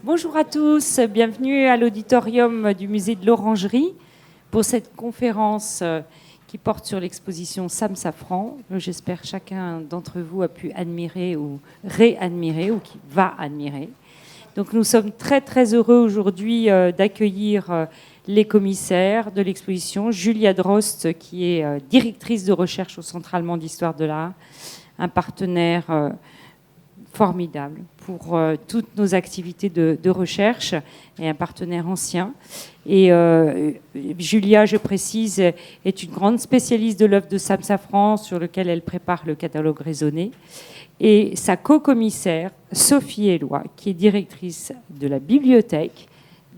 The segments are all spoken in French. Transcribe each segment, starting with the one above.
Bonjour à tous, bienvenue à l'auditorium du musée de l'Orangerie pour cette conférence qui porte sur l'exposition Sam Safran. J'espère que chacun d'entre vous a pu admirer ou réadmirer ou qui va admirer. Donc nous sommes très très heureux aujourd'hui d'accueillir les commissaires de l'exposition, Julia Drost qui est directrice de recherche au Centre allemand d'histoire de l'art, un partenaire formidable pour toutes nos activités de recherche et un partenaire ancien. Et Julia, je précise, est une grande spécialiste de l'œuvre de Sam Safran sur lequel elle prépare le catalogue raisonné. Et sa co-commissaire, Sophie Éloi, qui est directrice de la bibliothèque,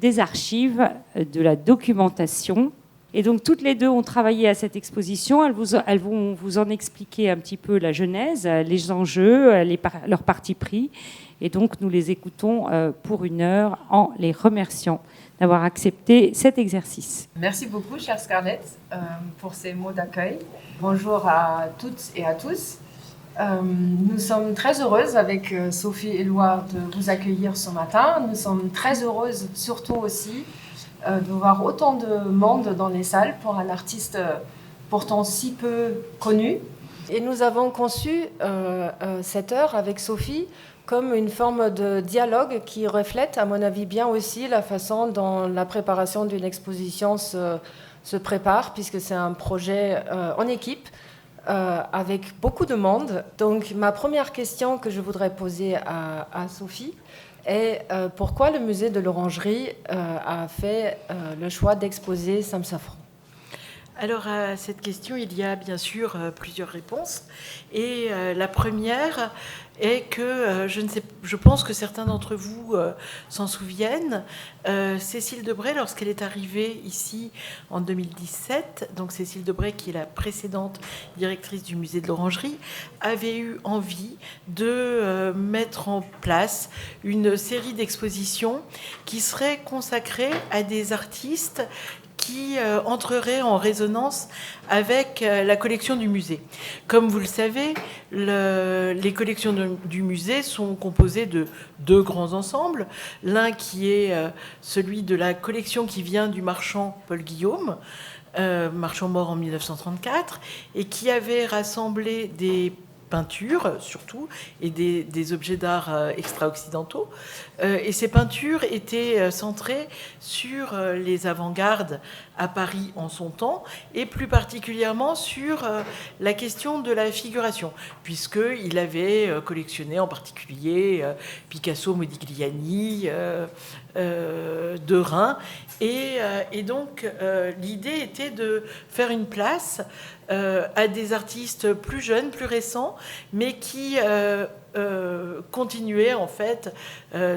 des archives, de la documentation. Et donc, toutes les deux ont travaillé à cette exposition. Elles vont vous en expliquer un petit peu la genèse, les enjeux, leurs partis pris. Et donc, nous les écoutons pour 1 heure en les remerciant d'avoir accepté cet exercice. Merci beaucoup, chère Scarlett, pour ces mots d'accueil. Bonjour à toutes et à tous. Nous sommes très heureuses avec Sophie Éloi de vous accueillir ce matin. Nous sommes très heureuses surtout aussi de voir autant de monde dans les salles pour un artiste pourtant si peu connu. Et nous avons conçu cette heure avec Sophie comme une forme de dialogue qui reflète, à mon avis, bien aussi la façon dont la préparation d'une exposition se prépare, puisque c'est un projet en équipe, avec beaucoup de monde. Donc ma première question que je voudrais poser à Sophie est pourquoi le musée de l'Orangerie a fait le choix d'exposer Sam Safran ? Alors à cette question, il y a bien sûr plusieurs réponses. Et la première est que je pense que certains d'entre vous s'en souviennent. Cécile Debray, lorsqu'elle est arrivée ici en 2017, donc Cécile Debray, qui est la précédente directrice du musée de l'Orangerie, avait eu envie de mettre en place une série d'expositions qui serait consacrée à des artistes qui entrerait en résonance avec la collection du musée. Comme vous le savez, les collections du musée sont composées de 2 grands ensembles. L'un qui est celui de la collection qui vient du marchand Paul Guillaume, marchand mort en 1934, et qui avait rassemblé des peintures surtout et des objets d'art extra-occidentaux. Et ces peintures étaient centrées sur les avant-gardes à Paris en son temps et plus particulièrement sur la question de la figuration, puisqu'il avait collectionné en particulier Picasso, Modigliani, Derain. Et donc l'idée était de faire une place à des artistes plus jeunes, plus récents, mais qui continuaient en fait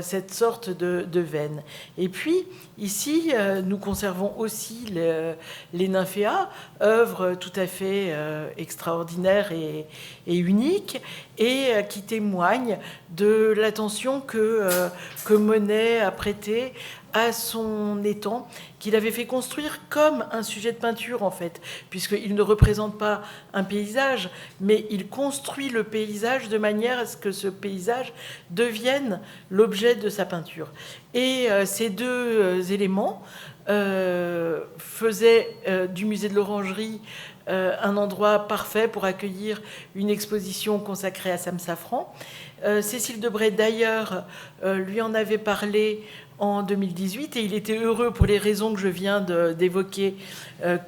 cette sorte de veine. Et puis ici, nous conservons aussi les nymphéas, œuvres tout à fait extraordinaires et uniques, et qui témoignent de l'attention que Monet a prêtée à son étang, qu'il avait fait construire comme un sujet de peinture, en fait, puisqu'il ne représente pas un paysage, mais il construit le paysage de manière à ce que ce paysage devienne l'objet de sa peinture. Et ces 2 éléments faisaient du musée de l'Orangerie un endroit parfait pour accueillir une exposition consacrée à Sam Safran. Cécile Debray, d'ailleurs, lui en avait parlé en 2018, et il était heureux, pour les raisons que je viens d'évoquer,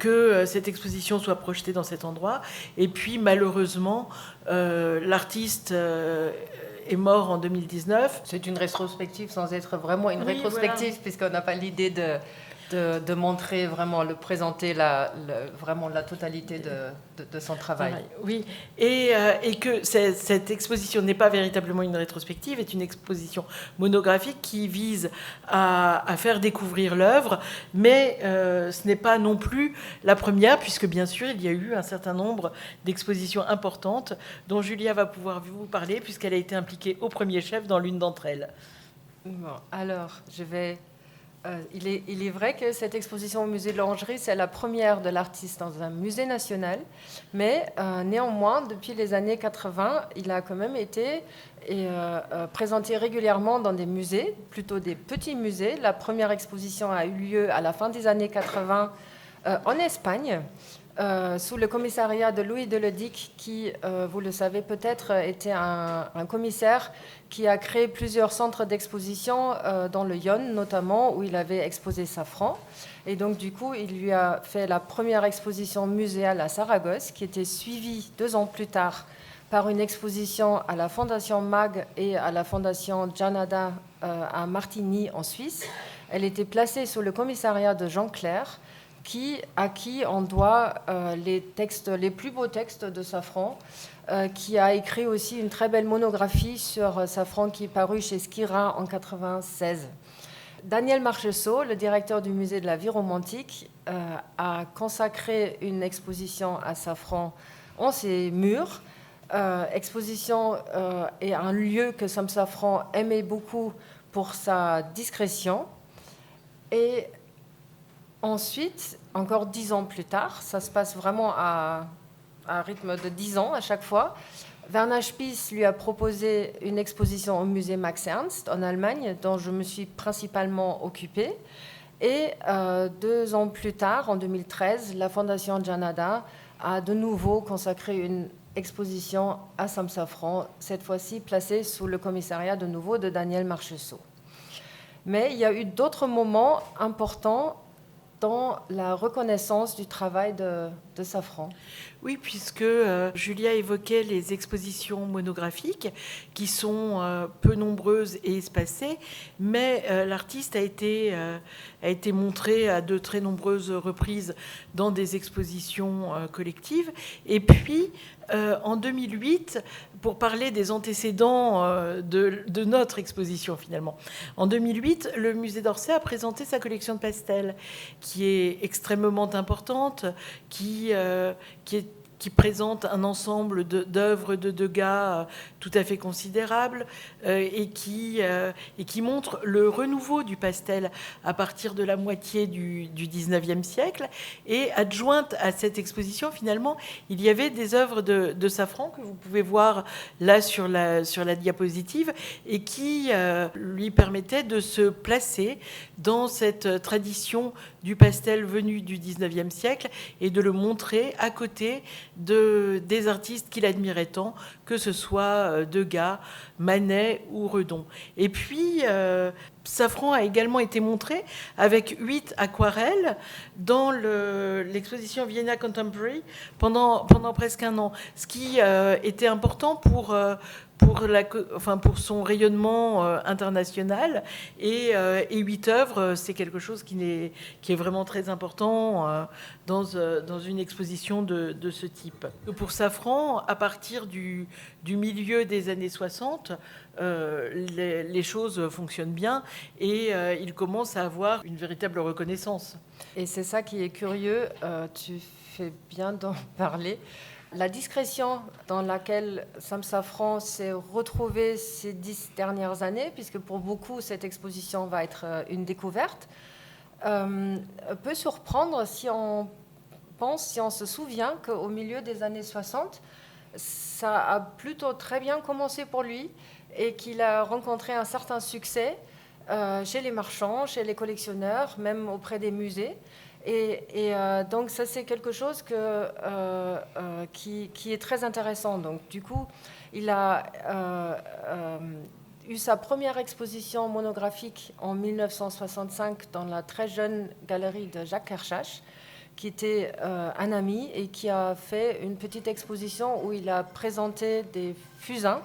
que cette exposition soit projetée dans cet endroit. Et puis, malheureusement, l'artiste est mort en 2019. C'est une rétrospective sans être vraiment une rétrospective, voilà. Puisqu'on n'a pas l'idée de montrer vraiment, de présenter vraiment la totalité de son travail. Oui, et que cette exposition n'est pas véritablement une rétrospective, est une exposition monographique qui vise à faire découvrir l'œuvre, mais ce n'est pas non plus la première, puisque bien sûr il y a eu un certain nombre d'expositions importantes dont Julia va pouvoir vous parler, puisqu'elle a été impliquée au premier chef dans l'une d'entre elles. Bon, alors, je vais Il est vrai que cette exposition au musée de l'Orangerie, c'est la première de l'artiste dans un musée national, mais néanmoins, depuis les années 80, il a quand même été présenté régulièrement dans des musées, plutôt des petits musées. La première exposition a eu lieu à la fin des années 80 en Espagne, sous le commissariat de Louis Deledic, qui, vous le savez peut-être, était un commissaire qui a créé plusieurs centres d'exposition dans le Yonne, notamment, où il avait exposé Safran. Et donc, du coup, il lui a fait la première exposition muséale à Saragosse, qui était suivie 2 ans plus tard par une exposition à la Fondation Mag et à la Fondation Janada à Martigny, en Suisse. Elle était placée sous le commissariat de Jean Clair, à qui on doit les plus beaux textes de Safran, qui a écrit aussi une très belle monographie sur Safran qui est parue chez Skira en 1996. Daniel Marchessault, le directeur du musée de la vie romantique, a consacré une exposition à Safran en ses murs. Exposition est un lieu que Sam Safran aimait beaucoup pour sa discrétion. Et ensuite, encore 10 ans plus tard, ça se passe vraiment à un rythme de 10 ans à chaque fois, Werner Spies lui a proposé une exposition au musée Max Ernst en Allemagne, dont je me suis principalement occupée. Et 2 ans plus tard, en 2013, la Fondation Janada a de nouveau consacré une exposition à Sam Safran, cette fois-ci placée sous le commissariat de nouveau de Daniel Marchessault. Mais il y a eu d'autres moments importants dans la reconnaissance du travail de Safran. Oui, puisque Julia évoquait les expositions monographiques qui sont peu nombreuses et espacées, mais l'artiste a été montré à de très nombreuses reprises dans des expositions collectives. Et puis, en 2008, pour parler des antécédents de notre exposition finalement, en 2008, le musée d'Orsay a présenté sa collection de pastels, qui est extrêmement importante, qui présente un ensemble d'œuvres de Degas tout à fait considérable et qui montre le renouveau du pastel à partir de la moitié du 19e siècle. Et adjointe à cette exposition, finalement, il y avait des œuvres de Safran que vous pouvez voir là sur la diapositive et qui lui permettaient de se placer dans cette tradition du pastel venu du 19e siècle et de le montrer à côté des artistes qu'il admirait tant, que ce soit Degas, Manet ou Redon. Et puis, Safran a également été montré avec 8 aquarelles dans l'exposition Vienna Contemporary pendant presque un an, ce qui était important pour son rayonnement international. Et 8 œuvres, c'est quelque chose qui est vraiment très important dans une exposition de ce type. Pour Safran, à partir du milieu des années 60, les choses fonctionnent bien et il commence à avoir une véritable reconnaissance. Et c'est ça qui est curieux, tu fais bien d'en parler. La discrétion dans laquelle Sam Safran s'est retrouvé ces 10 dernières années, puisque pour beaucoup, cette exposition va être une découverte, peut surprendre si on se souvient qu'au milieu des années 60, ça a plutôt très bien commencé pour lui et qu'il a rencontré un certain succès chez les marchands, chez les collectionneurs, même auprès des musées. Et donc ça, c'est quelque chose qui est très intéressant. Donc du coup, il a eu sa première exposition monographique en 1965 dans la très jeune galerie de Jacques Kershach, qui était un ami et qui a fait une petite exposition où il a présenté des fusains,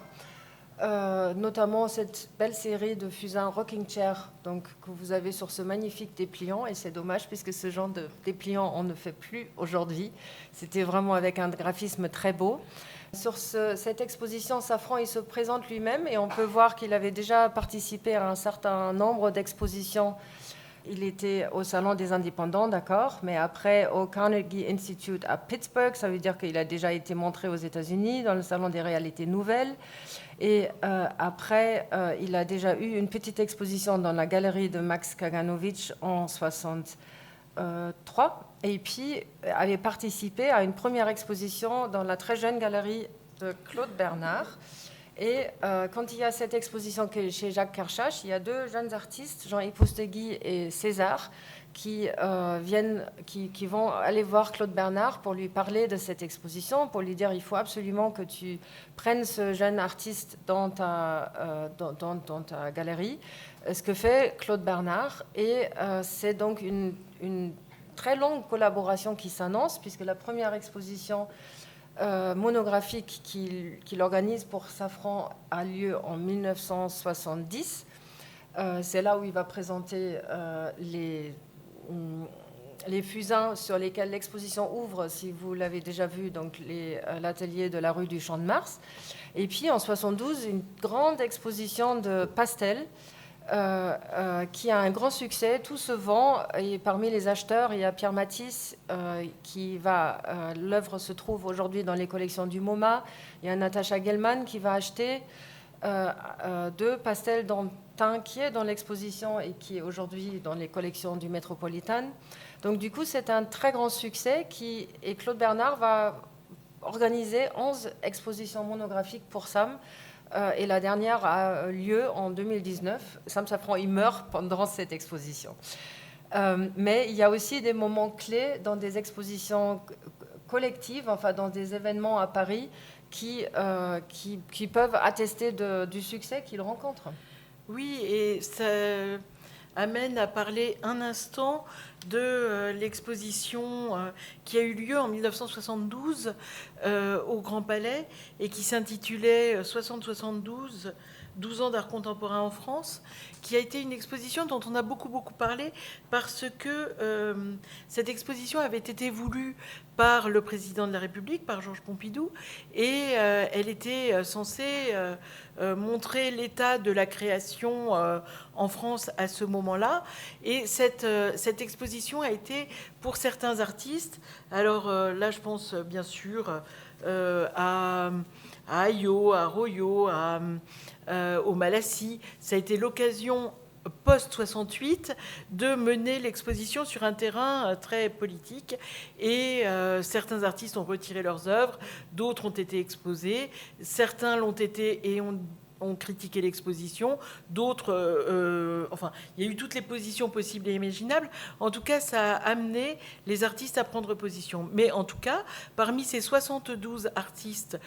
notamment cette belle série de fusains rocking chair que vous avez sur ce magnifique dépliant. Et c'est dommage puisque ce genre de dépliant, on ne fait plus aujourd'hui. C'était vraiment avec un graphisme très beau. Sur cette exposition, Safran, il se présente lui-même et on peut voir qu'il avait déjà participé à un certain nombre d'expositions Il était au Salon des Indépendants, d'accord, mais après au Carnegie Institute à Pittsburgh, ça veut dire qu'il a déjà été montré aux États-Unis dans le Salon des Réalités Nouvelles. Et après, il a déjà eu une petite exposition dans la galerie de Max Kaganovich en 1963. Et puis, avait participé à une première exposition dans la très jeune galerie de Claude Bernard. Et quand il y a cette exposition chez Jacques Kershach, il y a deux jeunes artistes, Jean-Yves Postegui et César, qui vont aller voir Claude Bernard pour lui parler de cette exposition, pour lui dire il faut absolument que tu prennes ce jeune artiste dans ta galerie. Ce que fait Claude Bernard. Et c'est donc une très longue collaboration qui s'annonce, puisque la première exposition monographique qu'il organise pour Safran a lieu en 1970. C'est là où il va présenter les fusains sur lesquels l'exposition ouvre, si vous l'avez déjà vu, donc l'atelier de la rue du Champ de Mars. Et puis en 1972, une grande exposition de pastels qui a un grand succès. Tout se vend, et parmi les acheteurs, il y a Pierre Matisse, l'œuvre se trouve aujourd'hui dans les collections du MoMA. Il y a Natacha Gelman qui va acheter deux pastels d'Antin qui est dans l'exposition et qui est aujourd'hui dans les collections du Metropolitan. Donc du coup, c'est un très grand succès et Claude Bernard va organiser 11 expositions monographiques pour Sam. Et la dernière a lieu en 2019. Sam Safran, il meurt pendant cette exposition. Mais il y a aussi des moments clés dans des expositions collectives, enfin dans des événements à Paris, qui peuvent attester du succès qu'il rencontre. Oui, et ça amène à parler un instant de l'exposition qui a eu lieu en 1972 au Grand Palais et qui s'intitulait 60-72, 12 ans d'art contemporain en France, qui a été une exposition dont on a beaucoup parlé parce que cette exposition avait été voulue par le président de la République, par Georges Pompidou, et elle était censée montrer l'état de la création en France à ce moment-là. Et cette exposition a été, pour certains artistes, alors là je pense bien sûr à Ayot, à Royot, au Malassi, ça a été l'occasion post-68 de mener l'exposition sur un terrain très politique et certains artistes ont retiré leurs œuvres, d'autres ont été exposés, certains l'ont été et ont critiqué l'exposition, d'autres, enfin, il y a eu toutes les positions possibles et imaginables. En tout cas, ça a amené les artistes à prendre position. Mais en tout cas, parmi ces 72 artistes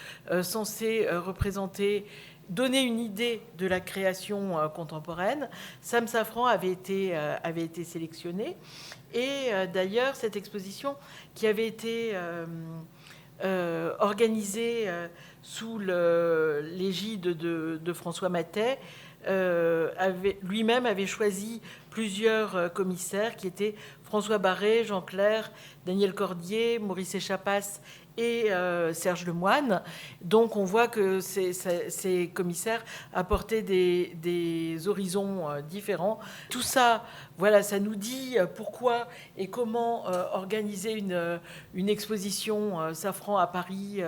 censés représenter, donner une idée de la création contemporaine, Sam Safran avait été sélectionné. Et d'ailleurs, cette exposition qui avait été organisée sous l'égide de François Matet, lui-même avait choisi plusieurs commissaires qui étaient François Barré, Jean Clair, Daniel Cordier, Maurice Echapas et Serge Lemoine. Donc on voit que ces commissaires apportaient des horizons différents. Tout ça, voilà, ça nous dit pourquoi et comment organiser une exposition Safran à Paris,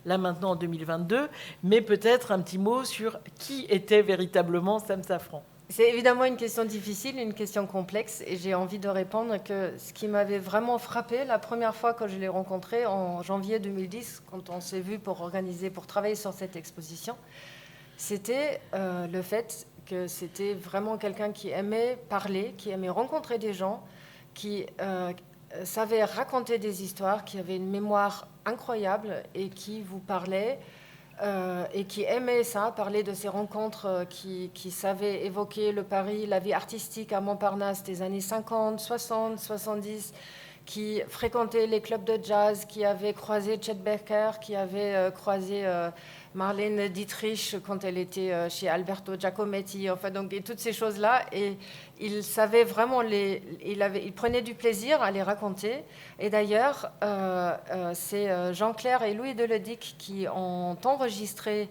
là maintenant en 2022, mais peut-être un petit mot sur qui était véritablement Sam Safran. C'est évidemment une question difficile, une question complexe, et j'ai envie de répondre que ce qui m'avait vraiment frappé la première fois que je l'ai rencontré en janvier 2010, quand on s'est vu pour travailler sur cette exposition, c'était le fait que c'était vraiment quelqu'un qui aimait parler, qui aimait rencontrer des gens, qui savait raconter des histoires, qui avait une mémoire incroyable et qui vous parlait. Et qui aimait ça, parler de ces rencontres, qui savaient évoquer le Paris, la vie artistique à Montparnasse des années 50, 60, 70, qui fréquentait les clubs de jazz, qui avait croisé Chet Baker, qui avait croisé Marlène Dietrich quand elle était chez Alberto Giacometti, enfin donc et toutes ces choses-là. Et il savait vraiment il prenait du plaisir à les raconter. Et d'ailleurs, c'est Jean Clair et Louis Deledic qui ont enregistré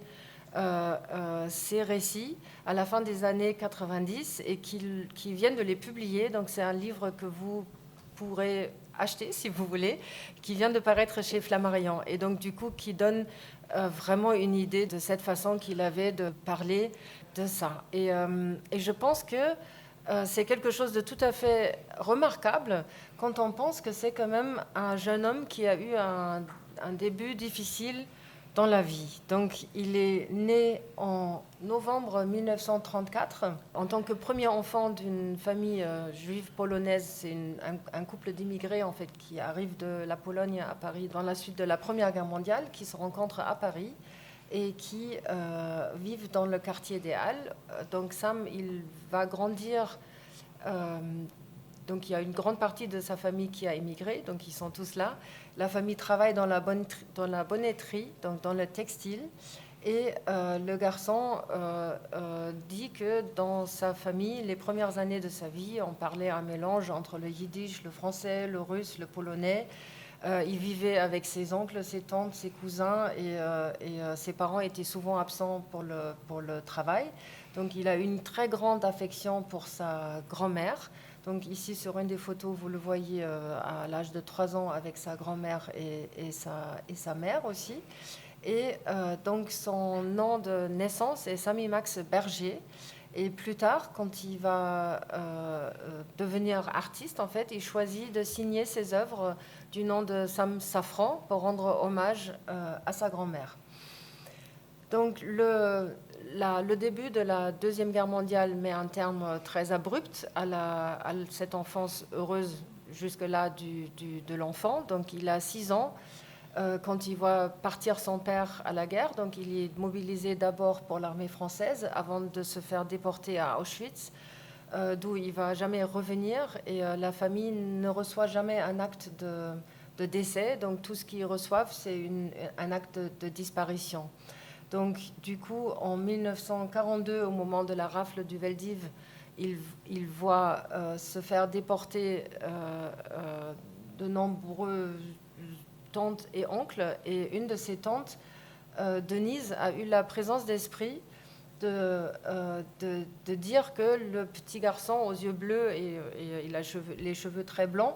ces récits à la fin des années 90 et qui viennent de les publier. Donc c'est un livre que vous pourrez acheter si vous voulez, qui vient de paraître chez Flammarion et donc du coup qui donne vraiment une idée de cette façon qu'il avait de parler de ça. Et je pense que c'est quelque chose de tout à fait remarquable quand on pense que c'est quand même un jeune homme qui a eu un début difficile dans la vie. Donc, il est né en novembre 1934 en tant que premier enfant d'une famille juive polonaise. C'est un couple d'immigrés en fait qui arrive de la Pologne à Paris dans la suite de la Première Guerre mondiale, qui se rencontrent à Paris et qui vivent dans le quartier des Halles. Donc Sam, il va grandir. Donc il y a une grande partie de sa famille qui a émigré, donc ils sont tous là. La famille travaille dans la bonnetterie, donc dans le textile. Et le garçon dit que dans sa famille, les premières années de sa vie, on parlait un mélange entre le yiddish, le français, le russe, le polonais. Il vivait avec ses oncles, ses tantes, ses cousins et ses parents étaient souvent absents pour le travail. Donc il a une très grande affection pour sa grand-mère. Donc ici sur une des photos, vous le voyez à l'âge de 3 ans avec sa grand-mère et sa mère aussi. Et donc son nom de naissance est Sami Max Berger. Et plus tard, quand il va devenir artiste, en fait, il choisit de signer ses œuvres du nom de Sam Safran pour rendre hommage à sa grand-mère. Donc le début de la Deuxième Guerre mondiale met un terme très abrupt à cette enfance heureuse jusque-là de l'enfant. Donc il a 6 ans. Quand il voit partir son père à la guerre, donc il est mobilisé d'abord pour l'armée française avant de se faire déporter à Auschwitz, d'où il ne va jamais revenir et la famille ne reçoit jamais un acte de décès, donc tout ce qu'ils reçoivent c'est un acte de disparition. Donc du coup en 1942, au moment de la rafle du Veldiv, il voit se faire déporter de nombreux tantes et oncles, et une de ses tantes, Denise, a eu la présence d'esprit de dire que le petit garçon aux yeux bleus et il a les cheveux très blancs,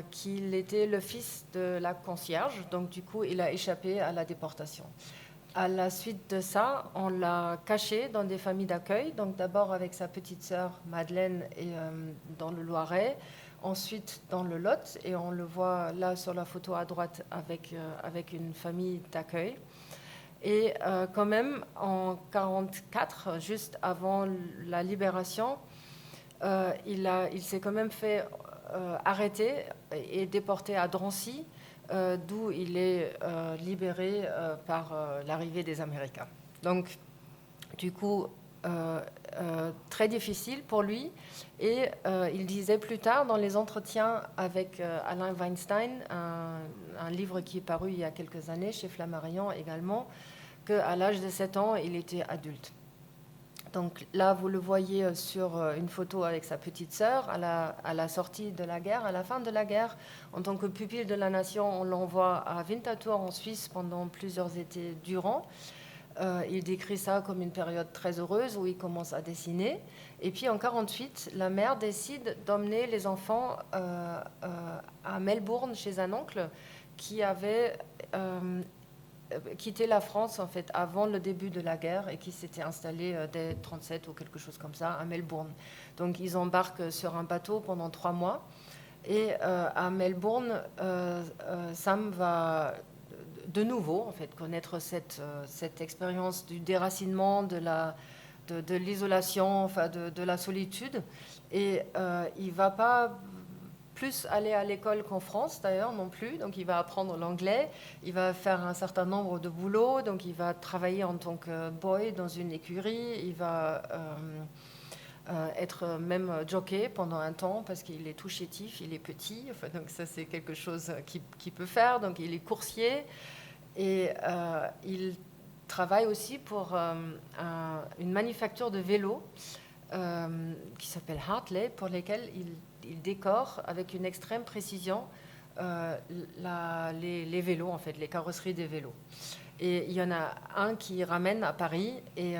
qu'il était le fils de la concierge, donc du coup il a échappé à la déportation. À la suite de ça, on l'a caché dans des familles d'accueil, donc d'abord avec sa petite sœur Madeleine et, dans le Loiret, ensuite dans le Lot, et on le voit là sur la photo à droite avec une famille d'accueil. Et quand même, en 1944, juste avant la libération, il s'est quand même fait arrêter et déporté à Drancy, d'où il est libéré par l'arrivée des Américains. Donc, du coup, très difficile pour lui. Et il disait plus tard, dans les entretiens avec Alain Weinstein, un livre qui est paru il y a quelques années chez Flammarion également, qu'à l'âge de 7 ans, il était adulte. Donc là, vous le voyez sur une photo avec sa petite sœur à la sortie de la guerre, à la fin de la guerre. En tant que pupille de la nation, on l'envoie à Winterthur en Suisse pendant plusieurs étés durant. Il décrit ça comme une période très heureuse où il commence à dessiner. Et puis en 1948, la mère décide d'emmener les enfants à Melbourne chez un oncle qui avait quitté la France en fait avant le début de la guerre et qui s'était installé dès 1937 ou quelque chose comme ça à Melbourne. Donc ils embarquent sur un bateau pendant 3 mois et à Melbourne, Sam va de nouveau en fait connaître cette expérience du déracinement, de l'isolation, enfin de la solitude, et il va pas plus aller à l'école qu'en France d'ailleurs non plus, donc il va apprendre l'anglais, il va faire un certain nombre de boulots, donc il va travailler en tant que boy dans une écurie, il va être même jockey pendant un temps parce qu'il est tout chétif, il est petit, enfin, donc ça c'est quelque chose qu'il peut faire, donc il est coursier et il travaille aussi pour une manufacture de vélos qui s'appelle Hartley, pour lesquels il décore avec une extrême précision les vélos, en fait, les carrosseries des vélos. Et il y en a un qui ramène à Paris et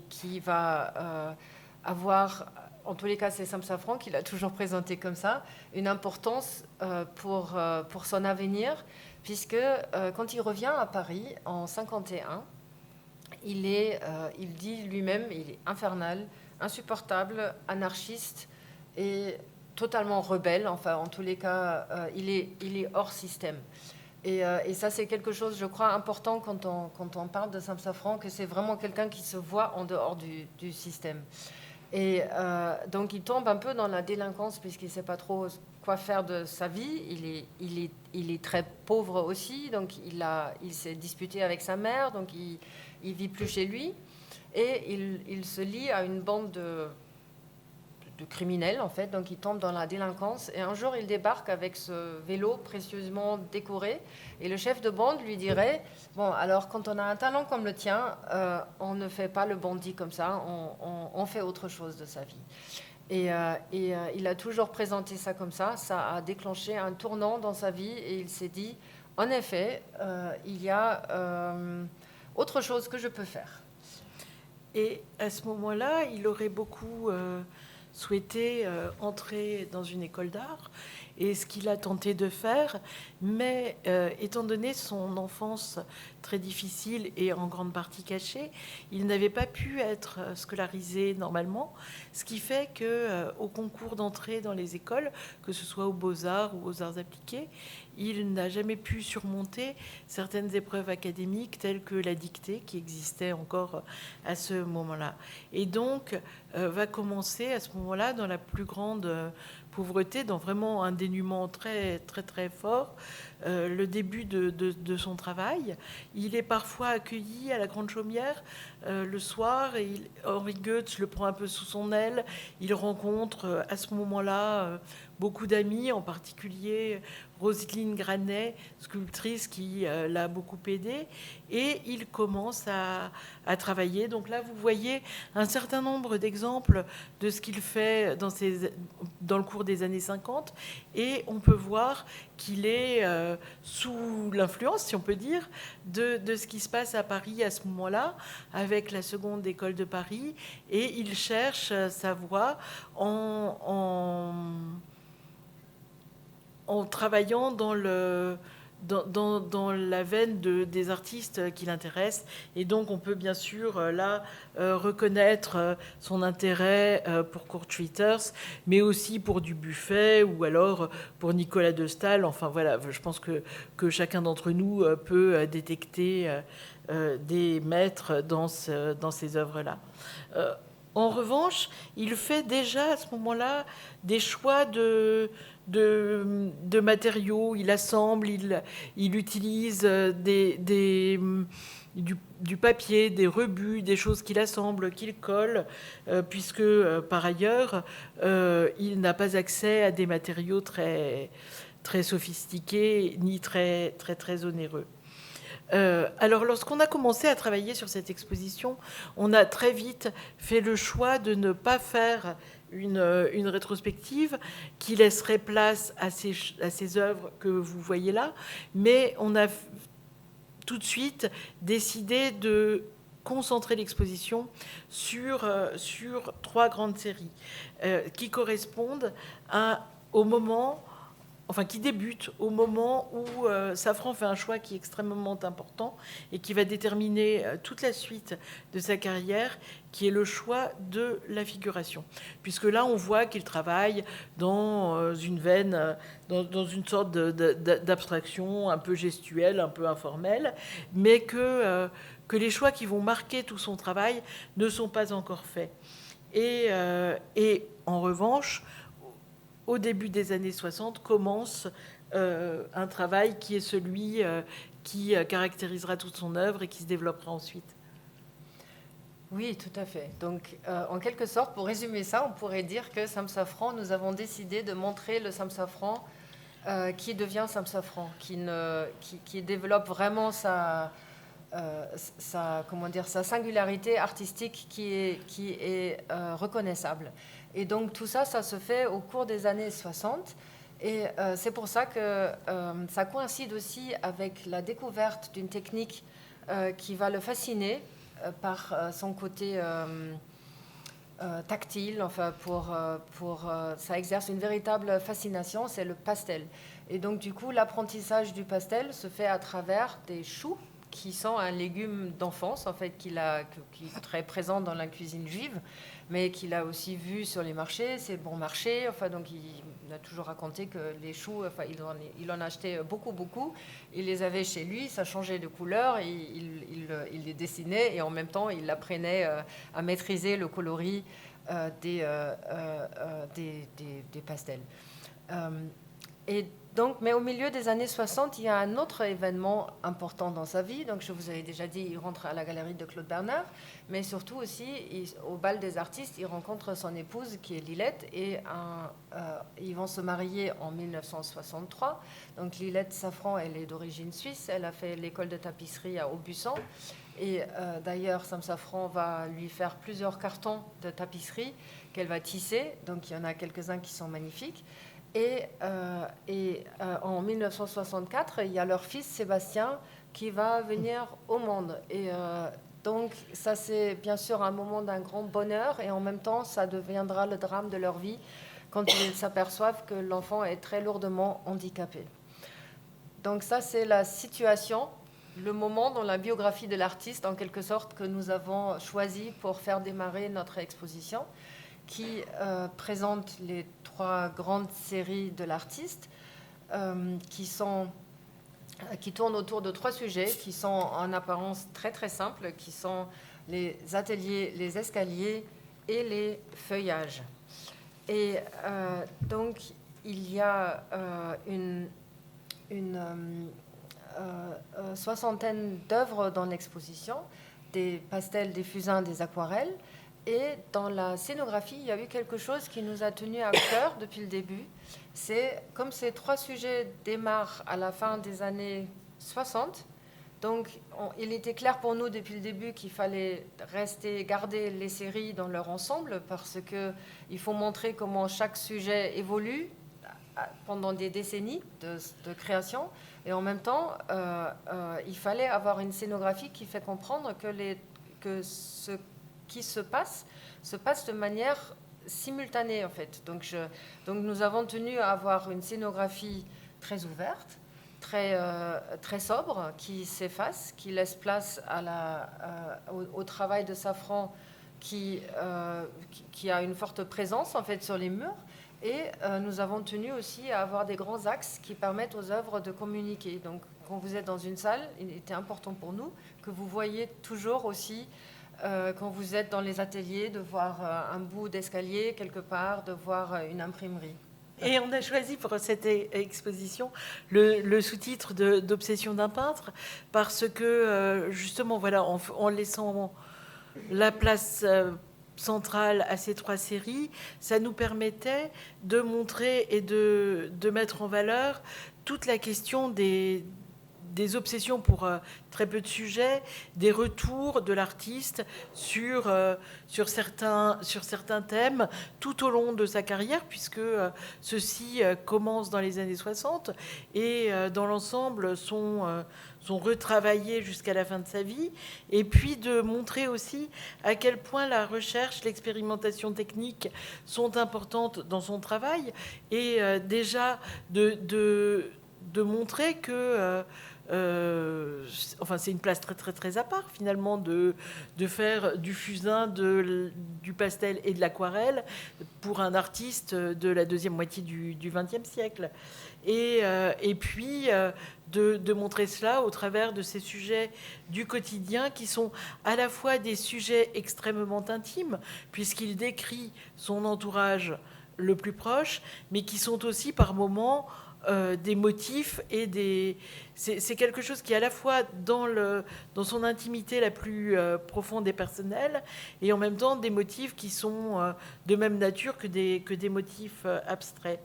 qui va avoir, en tous les cas c'est Sam Safran qui l'a toujours présenté comme ça, une importance pour son avenir, puisque quand il revient à Paris en 51, il dit lui-même, il est infernal, insupportable, anarchiste et totalement rebelle. Enfin, en tous les cas, il est hors système. Et ça, c'est quelque chose, je crois, important quand on parle de Sam Safran, que c'est vraiment quelqu'un qui se voit en dehors du système. Et donc, il tombe un peu dans la délinquance puisqu'il ne sait pas trop quoi faire de sa vie. Il est très pauvre aussi, donc il s'est disputé avec sa mère, donc il ne vit plus chez lui. Et il se lie à une bande de criminels, en fait, donc il tombe dans la délinquance. Et un jour, il débarque avec ce vélo précieusement décoré. Et le chef de bande lui dirait, bon, alors quand on a un talent comme le tien, on ne fait pas le bandit comme ça, on fait autre chose de sa vie. Et il a toujours présenté ça comme ça. Ça a déclenché un tournant dans sa vie et il s'est dit, en effet, il y a autre chose que je peux faire. Et à ce moment-là, il aurait beaucoup souhaité entrer dans une école d'art, et ce qu'il a tenté de faire, mais étant donné son enfance très difficile et en grande partie cachée, il n'avait pas pu être scolarisé normalement, ce qui fait que au concours d'entrée dans les écoles, que ce soit aux Beaux-Arts ou aux Arts appliqués, il n'a jamais pu surmonter certaines épreuves académiques telles que la dictée qui existait encore à ce moment-là. Et donc va commencer à ce moment-là dans la plus grande pauvreté, dans vraiment un dénuement très très très fort, le début de son travail. Il est parfois accueilli à la Grande Chaumière le soir, et Henri Goetz le prend un peu sous son aile. Il rencontre à ce moment-là beaucoup d'amis, en particulier Roselyne Granet, sculptrice qui l'a beaucoup aidé, et il commence à travailler. Donc là, vous voyez un certain nombre d'exemples de ce qu'il fait dans le cours des années 50, et on peut voir qu'il est sous l'influence, si on peut dire, de ce qui se passe à Paris à ce moment-là, avec la seconde école de Paris, et il cherche sa voie en travaillant dans la veine des artistes qui l'intéressent. Et donc on peut bien sûr là reconnaître son intérêt pour Kurt Schwitters, mais aussi pour Dubuffet ou alors pour Nicolas de Staël. Enfin voilà, je pense que chacun d'entre nous peut détecter des maîtres dans ces œuvres-là. En revanche, il fait déjà à ce moment-là des choix de matériaux. Il assemble, il utilise du papier, des rebuts, des choses qu'il assemble, qu'il colle, puisque par ailleurs, il n'a pas accès à des matériaux très, très sophistiqués ni très, très, très onéreux. Alors, lorsqu'on a commencé à travailler sur cette exposition, on a très vite fait le choix de ne pas faire une rétrospective qui laisserait place à ces œuvres que vous voyez là, mais on a tout de suite décidé de concentrer l'exposition sur 3 grandes séries qui correspondent au moment... Enfin, qui débute au moment où Safran fait un choix qui est extrêmement important et qui va déterminer toute la suite de sa carrière, qui est le choix de la figuration. Puisque là, on voit qu'il travaille dans une veine, dans une sorte d'abstraction un peu gestuelle, un peu informelle, mais que les choix qui vont marquer tout son travail ne sont pas encore faits. Et en revanche, au début des années 60, commence un travail qui est celui qui caractérisera toute son œuvre et qui se développera ensuite. Oui, tout à fait. Donc, en quelque sorte, pour résumer ça, on pourrait dire que Sam Safran, nous avons décidé de montrer le Sam Safran qui devient Sam Safran, qui développe vraiment sa singularité artistique qui est reconnaissable. Et donc tout ça se fait au cours des années 60. Et c'est pour ça que ça coïncide aussi avec la découverte d'une technique qui va le fasciner par son côté tactile. Enfin, ça exerce une véritable fascination, c'est le pastel. Et donc, du coup, l'apprentissage du pastel se fait à travers des choux, qui sont un légume d'enfance, en fait, qui est très présent dans la cuisine juive, mais qu'il a aussi vu sur les marchés, c'est bon marché. Enfin, donc, il a toujours raconté que les choux, enfin, il en achetait beaucoup, beaucoup. Il les avait chez lui, ça changeait de couleur, il les dessinait et en même temps, il apprenait à maîtriser le coloris des pastels. Et donc, mais au milieu des années 60, il y a un autre événement important dans sa vie. Donc, je vous avais déjà dit, il rentre à la galerie de Claude Bernard, mais surtout aussi, au bal des artistes, il rencontre son épouse qui est Lilette, et ils vont se marier en 1963. Donc, Lilette Safran, elle est d'origine suisse, elle a fait l'école de tapisserie à Aubusson. Et d'ailleurs, Sam Safran va lui faire plusieurs cartons de tapisserie qu'elle va tisser. Donc, il y en a quelques-uns qui sont magnifiques. Et en 1964, il y a leur fils Sébastien qui va venir au monde. Et donc, ça, c'est bien sûr un moment d'un grand bonheur. Et en même temps, ça deviendra le drame de leur vie quand ils s'aperçoivent que l'enfant est très lourdement handicapé. Donc ça, c'est la situation, le moment dans la biographie de l'artiste, en quelque sorte, que nous avons choisi pour faire démarrer notre exposition, qui présente les 3 grandes séries de l'artiste, qui tournent autour de 3 sujets, qui sont en apparence très très simples, qui sont les ateliers, les escaliers et les feuillages. Et donc, il y a une soixantaine d'œuvres dans l'exposition, des pastels, des fusains, des aquarelles. Et dans la scénographie, il y a eu quelque chose qui nous a tenu à cœur depuis le début. C'est comme ces 3 sujets démarrent à la fin des années 60. Donc, il était clair pour nous depuis le début qu'il fallait garder les séries dans leur ensemble, parce qu'il faut montrer comment chaque sujet évolue pendant des décennies de création. Et en même temps, il fallait avoir une scénographie qui fait comprendre que ce qui se passe de manière simultanée, en fait. Donc nous avons tenu à avoir une scénographie très ouverte, très sobre, qui s'efface, qui laisse place au travail de Safran, qui a une forte présence, en fait, sur les murs. Et nous avons tenu aussi à avoir des grands axes qui permettent aux œuvres de communiquer. Donc, quand vous êtes dans une salle, il était important pour nous que vous voyiez toujours aussi, quand vous êtes dans les ateliers, de voir un bout d'escalier quelque part, de voir une imprimerie. Et on a choisi pour cette exposition le sous-titre d'Obsession d'un peintre, parce que, justement, voilà, en laissant la place centrale à ces 3 séries, ça nous permettait de montrer et de mettre en valeur toute la question des obsessions pour très peu de sujets, des retours de l'artiste sur certains thèmes tout au long de sa carrière, puisque ceux-ci commencent dans les années 60 et dans l'ensemble sont retravaillés jusqu'à la fin de sa vie, et puis de montrer aussi à quel point la recherche, l'expérimentation technique sont importantes dans son travail, et déjà de montrer que enfin, c'est une place très très très à part finalement de faire du fusain, du pastel et de l'aquarelle pour un artiste de la deuxième moitié du XXe siècle. Et puis de montrer cela au travers de ces sujets du quotidien, qui sont à la fois des sujets extrêmement intimes, puisqu'il décrit son entourage le plus proche, mais qui sont aussi par moments des motifs et c'est quelque chose qui est à la fois dans son intimité la plus profonde et personnelle, et en même temps des motifs qui sont de même nature que des motifs abstraits.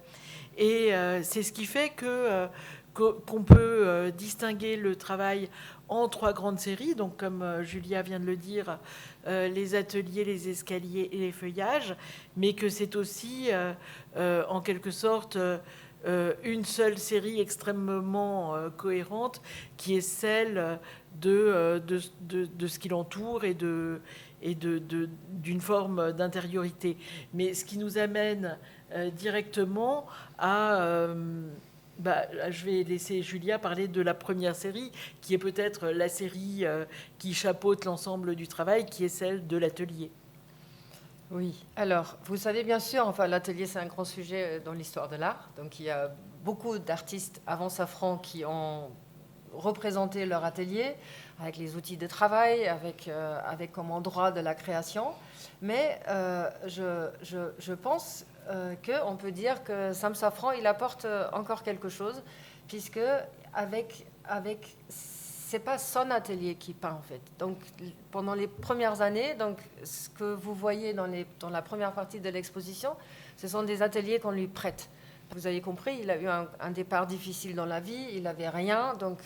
Et c'est ce qui fait qu'on peut distinguer le travail en 3 grandes séries, donc comme Julia vient de le dire, les ateliers, les escaliers et les feuillages, mais que c'est aussi en quelque sorte une seule série extrêmement cohérente, qui est celle de ce qui l'entoure et d'une forme d'intériorité. Mais ce qui nous amène directement à... je vais laisser Julia parler de la première série, qui est peut-être la série qui chapeaute l'ensemble du travail, qui est celle de l'atelier. Oui, alors, vous savez bien sûr, l'atelier, c'est un grand sujet dans l'histoire de l'art. Donc, il y a beaucoup d'artistes avant Safran qui ont représenté leur atelier avec les outils de travail, avec comme endroit de la création. Mais je pense qu'on peut dire que Sam Safran, il apporte encore quelque chose, puisque c'est pas son atelier qui peint en fait. Donc pendant les premières années, donc ce que vous voyez dans la première partie de l'exposition, ce sont des ateliers qu'on lui prête. Vous avez compris, il a eu un départ difficile dans la vie, il n'avait rien, donc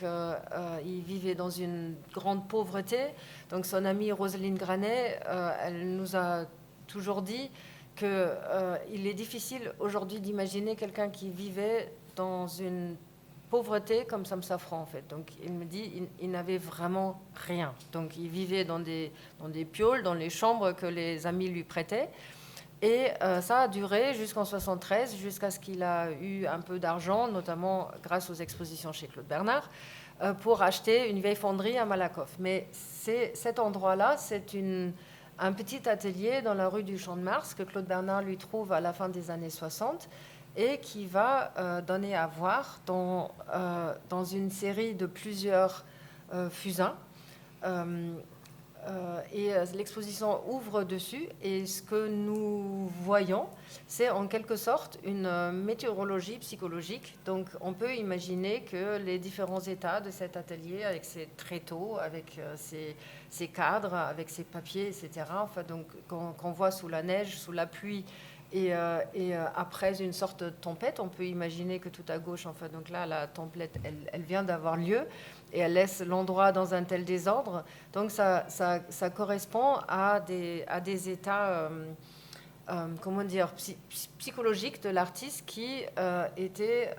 il vivait dans une grande pauvreté. Donc son amie Roselyne Granet, elle nous a toujours dit qu'il est difficile aujourd'hui d'imaginer quelqu'un qui vivait dans une pauvreté comme Sam Safran en fait. Donc il me dit il n'avait vraiment rien. Donc il vivait dans des pioles, dans les chambres que les amis lui prêtaient. Et ça a duré jusqu'en 73, jusqu'à ce qu'il a eu un peu d'argent, notamment grâce aux expositions chez Claude Bernard, pour acheter une vieille fonderie à Malakoff. Mais cet endroit-là, c'est un petit atelier dans la rue du Champ de Mars que Claude Bernard lui trouve à la fin des années 60 et qui va donner à voir dans une série de plusieurs fusains. Et l'exposition ouvre dessus, et ce que nous voyons, c'est en quelque sorte une météorologie psychologique. Donc on peut imaginer que les différents états de cet atelier, avec ses tréteaux, avec ses cadres, avec ses papiers, etc., donc qu'on voit sous la neige, sous la pluie, et après une sorte de tempête, on peut imaginer que tout à gauche, donc là, la tempête, elle vient d'avoir lieu, et elle laisse l'endroit dans un tel désordre. Donc ça correspond à des états, comment dire, psychologiques de l'artiste qui était,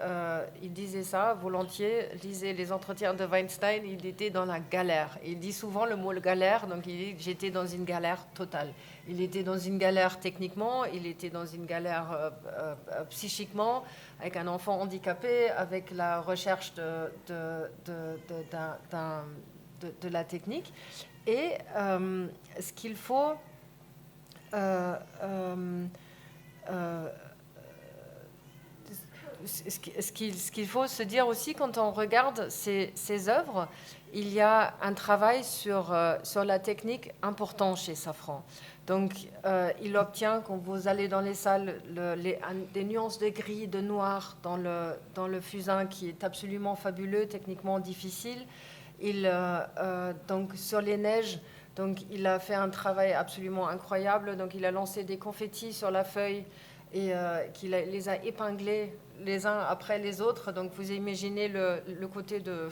il disait ça volontiers, lisait les entretiens de Weinstein, il était dans la galère. Il dit souvent le mot galère, donc il dit j'étais dans une galère totale. Il était dans une galère techniquement, il était dans une galère psychiquement, avec un enfant handicapé, avec la recherche de la technique. Et ce qu'il faut... ce qu'il faut se dire aussi quand on regarde ces œuvres, il y a un travail sur la technique important chez Safran. Donc, il obtient, quand vous allez dans les salles, des nuances de gris, de noir dans le fusain qui est absolument fabuleux, techniquement difficile. Donc, sur les neiges, donc, il a fait un travail absolument incroyable. Donc, il a lancé des confettis sur la feuille et qu'il les a épinglés les uns après les autres. Donc, vous imaginez le côté de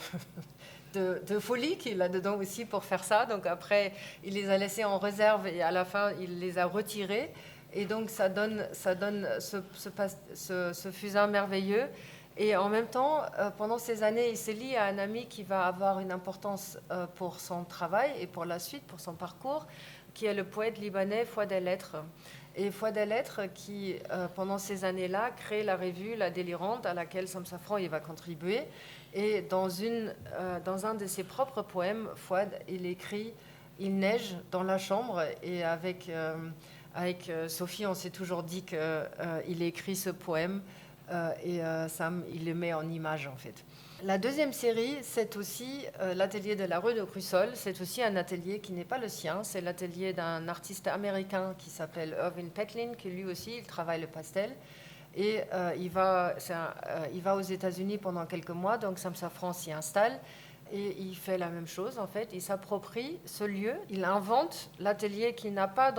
folie qu'il a dedans aussi pour faire ça. Donc, après, il les a laissés en réserve et à la fin, il les a retirés. Et donc, ça donne ce fusain merveilleux. Et en même temps, pendant ces années, il s'est lié à un ami qui va avoir une importance pour son travail et pour la suite, pour son parcours, qui est le poète libanais Fouad El-Lettre. Et Fouad El-Lettre qui, pendant ces années-là, crée la revue La Délirante, à laquelle Sam Safran il va contribuer. Et dans un de ses propres poèmes, Fouad, il écrit « Il neige dans la chambre ». Et avec Sophie, on s'est toujours dit qu'il écrit ce poème. Et Sam, il le met en image en fait. La deuxième série, c'est aussi l'atelier de la rue de Crussol. C'est aussi un atelier qui n'est pas le sien. C'est l'atelier d'un artiste américain qui s'appelle Irving Petlin, qui lui aussi, il travaille le pastel. Et il va aux États-Unis pendant quelques mois, donc Sam Safran s'y installe. Et il fait la même chose en fait. Il s'approprie ce lieu. Il invente l'atelier qu'il n'a pas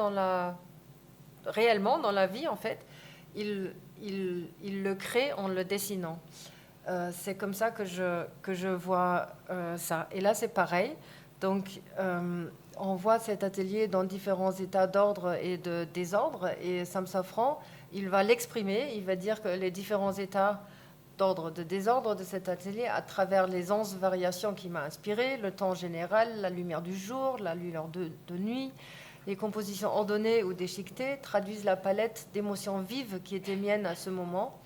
réellement dans la vie en fait. Il le crée en le dessinant. C'est comme ça que je vois ça. Et là, c'est pareil. Donc, on voit cet atelier dans différents états d'ordre et de désordre. Et Sam Safran, il va l'exprimer. Il va dire que les différents états d'ordre de désordre de cet atelier à travers les 11 variations qui m'ont inspiré, le temps général, la lumière du jour, la lueur de nuit. Les compositions ordonnées ou déchiquetées traduisent la palette d'émotions vives qui étaient miennes à ce moment,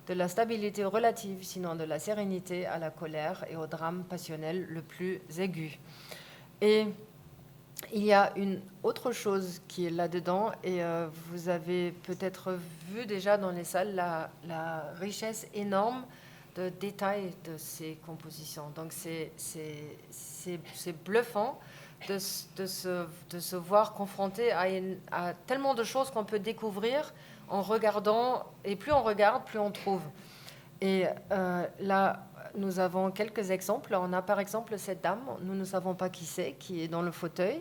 de la stabilité relative, sinon de la sérénité à la colère et au drame passionnel le plus aigu. Et il y a une autre chose qui est là-dedans, et vous avez peut-être vu déjà dans les salles la richesse énorme de détails de ces compositions. Donc c'est bluffant de se voir confronté à tellement de choses qu'on peut découvrir en regardant, et plus on regarde, plus on trouve. Et là, nous avons quelques exemples. On a par exemple cette dame, nous ne savons pas qui c'est, qui est dans le fauteuil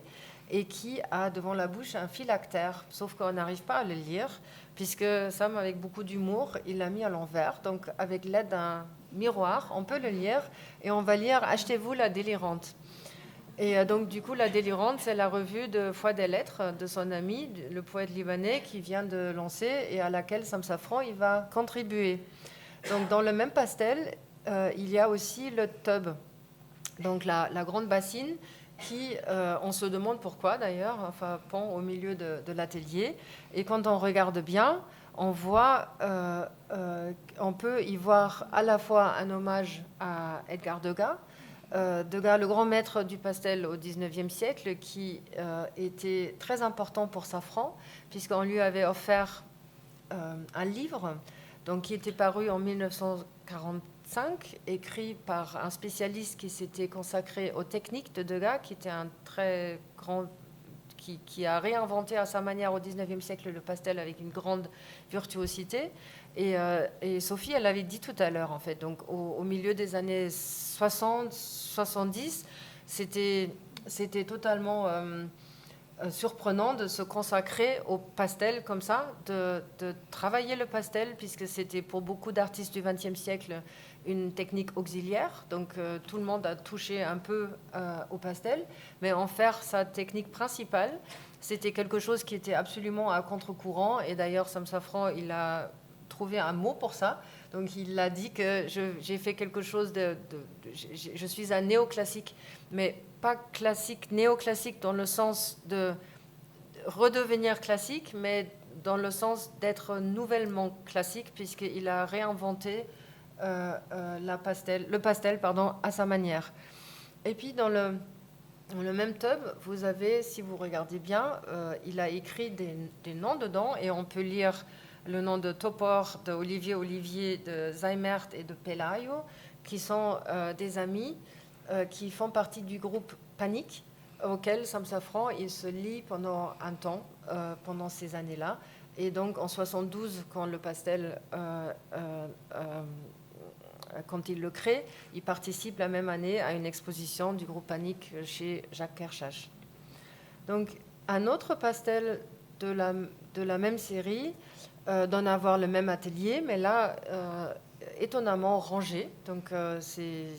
et qui a devant la bouche un phylactère, sauf qu'on n'arrive pas à le lire, puisque Sam, avec beaucoup d'humour, il l'a mis à l'envers. Donc avec l'aide d'un miroir, on peut le lire et on va lire « Achetez-vous la délirante ». Et donc, du coup, La Délirante, c'est la revue de Foi des Lettres de son ami, le poète libanais, qui vient de lancer et à laquelle Sam Safran il va contribuer. Donc, dans le même pastel, il y a aussi le tub, donc la grande bassine, qui, on se demande pourquoi d'ailleurs, enfin, pend au milieu de l'atelier. Et quand on regarde bien, on voit, on peut y voir à la fois un hommage à Edgar Degas, Degas, le grand maître du pastel au XIXe siècle, qui était très important pour Safran, puisqu'on lui avait offert un livre donc, qui était paru en 1945, écrit par un spécialiste qui s'était consacré aux techniques de Degas, qui était un très grand... Qui a réinventé à sa manière au XIXe siècle le pastel avec une grande virtuosité. Et Sophie, elle l'avait dit tout à l'heure, en fait. Donc, au milieu des années 60, 70, c'était totalement surprenant de se consacrer au pastel comme ça, de travailler le pastel, puisque c'était pour beaucoup d'artistes du XXe siècle une technique auxiliaire. Donc, tout le monde a touché un peu au pastel, mais en faire sa technique principale, c'était quelque chose qui était absolument à contre-courant. Et d'ailleurs, Sam Safran, il a trouvé un mot pour ça. Donc, il a dit que j'ai fait quelque chose je suis un néoclassique, mais pas classique, néoclassique dans le sens de redevenir classique, mais dans le sens d'être nouvellement classique, puisqu'il a réinventé le pastel à sa manière. Et puis, dans le même tub, vous avez, si vous regardez bien, il a écrit des noms dedans, et on peut lire le nom de Topor, de Olivier, de Zeimert et de Pelayo, qui sont des amis qui font partie du groupe Panique, auquel Sam Safran il se lie pendant un temps, pendant ces années-là. Et donc en 72, quand le pastel, quand il le crée, il participe la même année à une exposition du groupe Panique chez Jacques Kershach. Donc un autre pastel de la même série, d'en avoir le même atelier, mais là, étonnamment rangé. Donc, c'est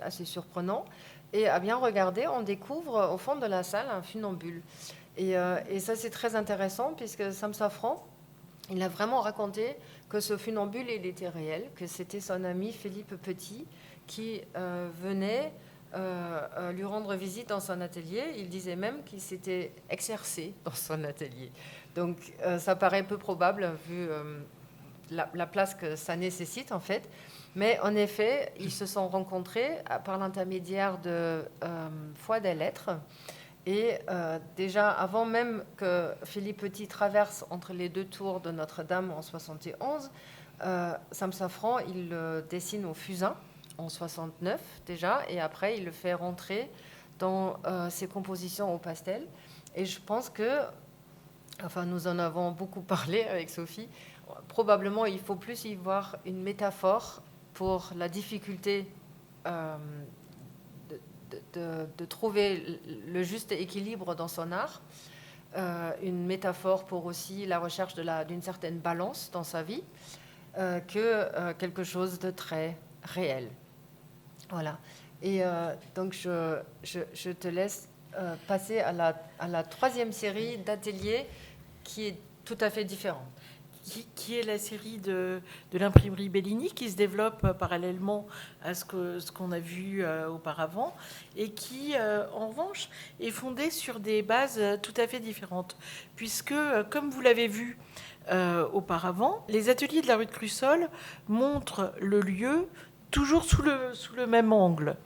assez surprenant. Et à bien regarder, on découvre au fond de la salle un funambule. Et ça, c'est très intéressant, puisque Sam Safran, il a vraiment raconté que ce funambule, il était réel, que c'était son ami Philippe Petit qui venait lui rendre visite dans son atelier. Il disait même qu'il s'était exercé dans son atelier. Donc, ça paraît peu probable, vu la place que ça nécessite, en fait. Mais en effet, ils se sont rencontrés par l'intermédiaire de Foi des Lettres. Et déjà, avant même que Philippe Petit traverse entre les deux tours de Notre-Dame en 71, Sam Safran, il le dessine au fusain en 69 déjà, et après, il le fait rentrer dans ses compositions au pastel. Et je pense que, enfin, nous en avons beaucoup parlé avec Sophie, probablement il faut plus y voir une métaphore pour la difficulté de trouver le juste équilibre dans son art, une métaphore pour aussi la recherche d'une certaine balance dans sa vie, que quelque chose de très réel. Voilà. Et donc je te laisse passer à la troisième série d'ateliers qui est tout à fait différente. qui est la série de l'imprimerie Bellini, qui se développe parallèlement à ce qu'on a vu auparavant, et qui, en revanche, est fondée sur des bases tout à fait différentes. Puisque, comme vous l'avez vu auparavant, les ateliers de la rue de Crussol montrent le lieu toujours sous le même angle.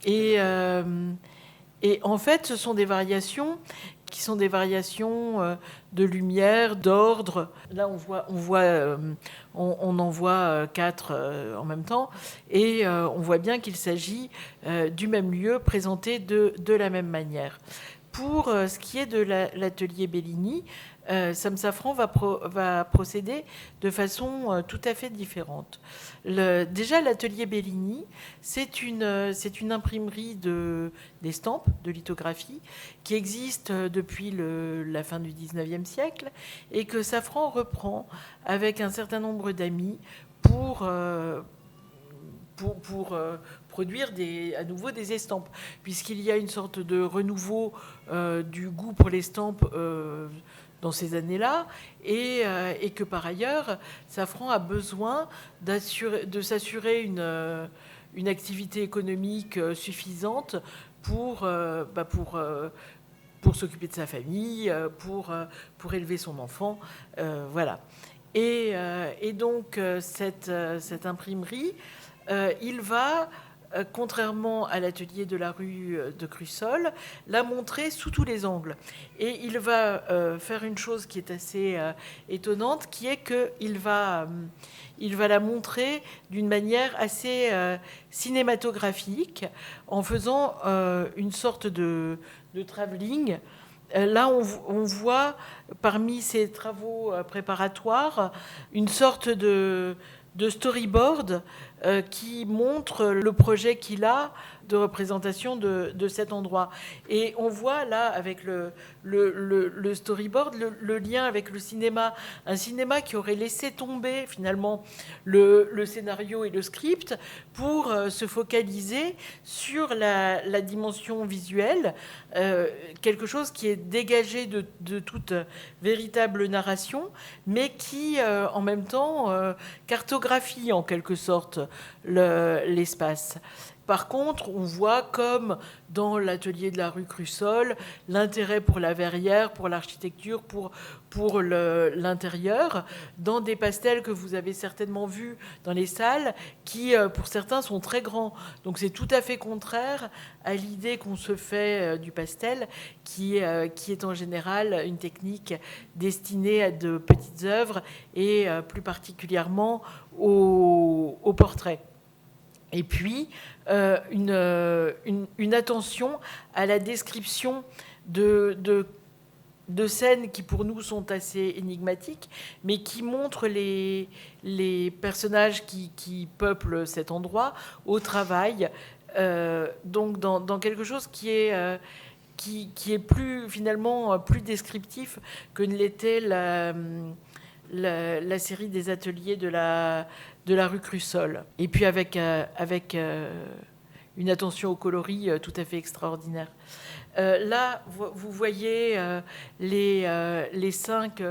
Et en fait, ce sont des variations qui sont des variations de lumière, d'ordre. Là, on en voit 4 en même temps, et on voit bien qu'il s'agit du même lieu présenté de la même manière. Pour ce qui est de l'atelier Bellini, Sam Safran va procéder de façon tout à fait différente. Déjà, l'atelier Bellini, c'est une imprimerie d'estampes, de lithographie, qui existe depuis la fin du 19e siècle, et que Safran reprend avec un certain nombre d'amis pour produire à nouveau des estampes, puisqu'il y a une sorte de renouveau du goût pour l'estampe dans ces années-là, et que par ailleurs, Safran a besoin de s'assurer une activité économique suffisante pour s'occuper de sa famille, pour élever son enfant, voilà. Et donc cette imprimerie, il va, contrairement à l'atelier de la rue de Crussol, la montrer sous tous les angles. Et il va faire une chose qui est assez étonnante, qui est qu'il va la montrer d'une manière assez cinématographique, en faisant une sorte de travelling. Là, on voit, parmi ces travaux préparatoires, une sorte de storyboard qui montre le projet qu'il a de représentation de cet endroit. Et on voit là, avec le storyboard, le lien avec le cinéma. Un cinéma qui aurait laissé tomber finalement le scénario et le script pour se focaliser sur la dimension visuelle, quelque chose qui est dégagé de toute véritable narration, mais qui, en même temps, cartographie en quelque sorte l'espace. Par contre, on voit, comme dans l'atelier de la rue Crussol, l'intérêt pour la verrière, pour l'architecture, pour l'intérieur, dans des pastels que vous avez certainement vus dans les salles, qui, pour certains, sont très grands. Donc c'est tout à fait contraire à l'idée qu'on se fait du pastel, qui est en général une technique destinée à de petites œuvres, et plus particulièrement au portrait. Et puis, une attention à la description de scènes qui, pour nous, sont assez énigmatiques, mais qui montrent les personnages qui peuplent cet endroit au travail. Donc, dans quelque chose qui est plus, finalement, plus descriptif que ne l'était la série des ateliers de la rue Crussol. Et puis avec une attention au coloris tout à fait extraordinaire. Là, vous voyez les 5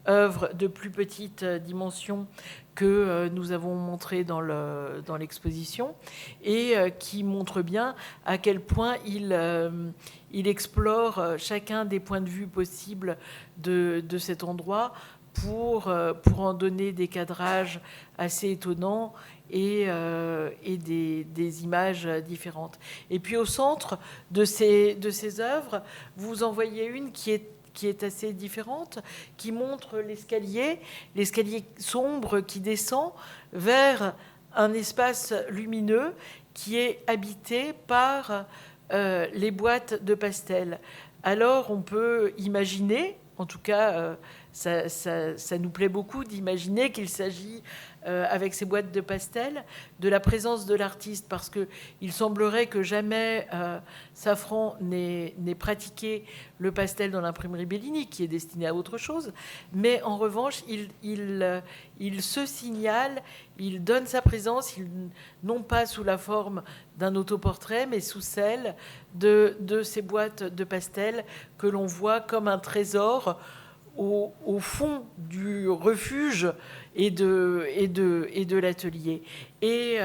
œuvres de plus petite dimension que nous avons montrées dans l'exposition, et qui montrent bien à quel point il explore chacun des points de vue possibles de cet endroit, pour en donner des cadrages assez étonnants et des images différentes. Et puis au centre de ces œuvres, vous en voyez une qui est assez différente, qui montre l'escalier sombre qui descend vers un espace lumineux qui est habité par les boîtes de pastels. Alors on peut imaginer, en tout cas ça nous plaît beaucoup d'imaginer qu'il s'agit, avec ces boîtes de pastels, de la présence de l'artiste, parce qu'il semblerait que jamais Safran n'ait pratiqué le pastel dans l'imprimerie Bellini, qui est destinée à autre chose, mais en revanche, il se signale, il donne sa présence, non pas sous la forme d'un autoportrait, mais sous celle de ces boîtes de pastels que l'on voit comme un trésor, au fond du refuge et de l'atelier. Et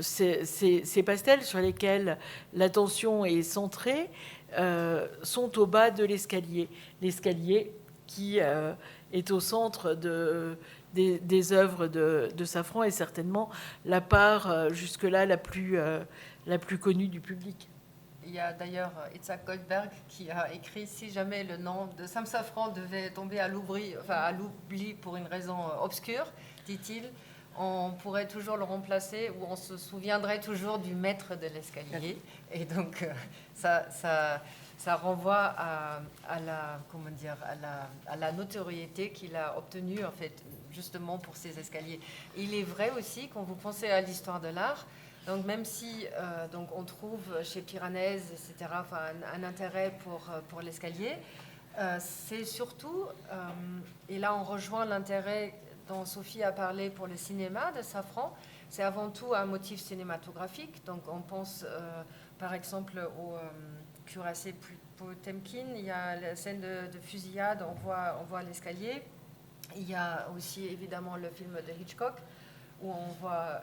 ces pastels sur lesquels l'attention est centrée sont au bas de l'escalier. L'escalier qui est au centre des œuvres de Safran, est certainement la part jusque-là la plus connue du public. Il y a d'ailleurs Itzhak Goldberg qui a écrit « Si jamais le nom de Sam Safran devait tomber à l'oubli pour une raison obscure, dit-il, on pourrait toujours le remplacer ou on se souviendrait toujours du maître de l'escalier. » Et donc, ça renvoie à la notoriété qu'il a obtenue, en fait, justement pour ses escaliers. Il est vrai aussi, quand vous pensez à l'histoire de l'art, donc même si donc on trouve chez Piranèse, etc., un intérêt pour l'escalier, c'est surtout, et là on rejoint l'intérêt dont Sophie a parlé pour le cinéma de Safran, c'est avant tout un motif cinématographique. Donc on pense par exemple au cuirassé Potemkin, il y a la scène de fusillade, on voit l'escalier. Il y a aussi évidemment le film de Hitchcock, où on voit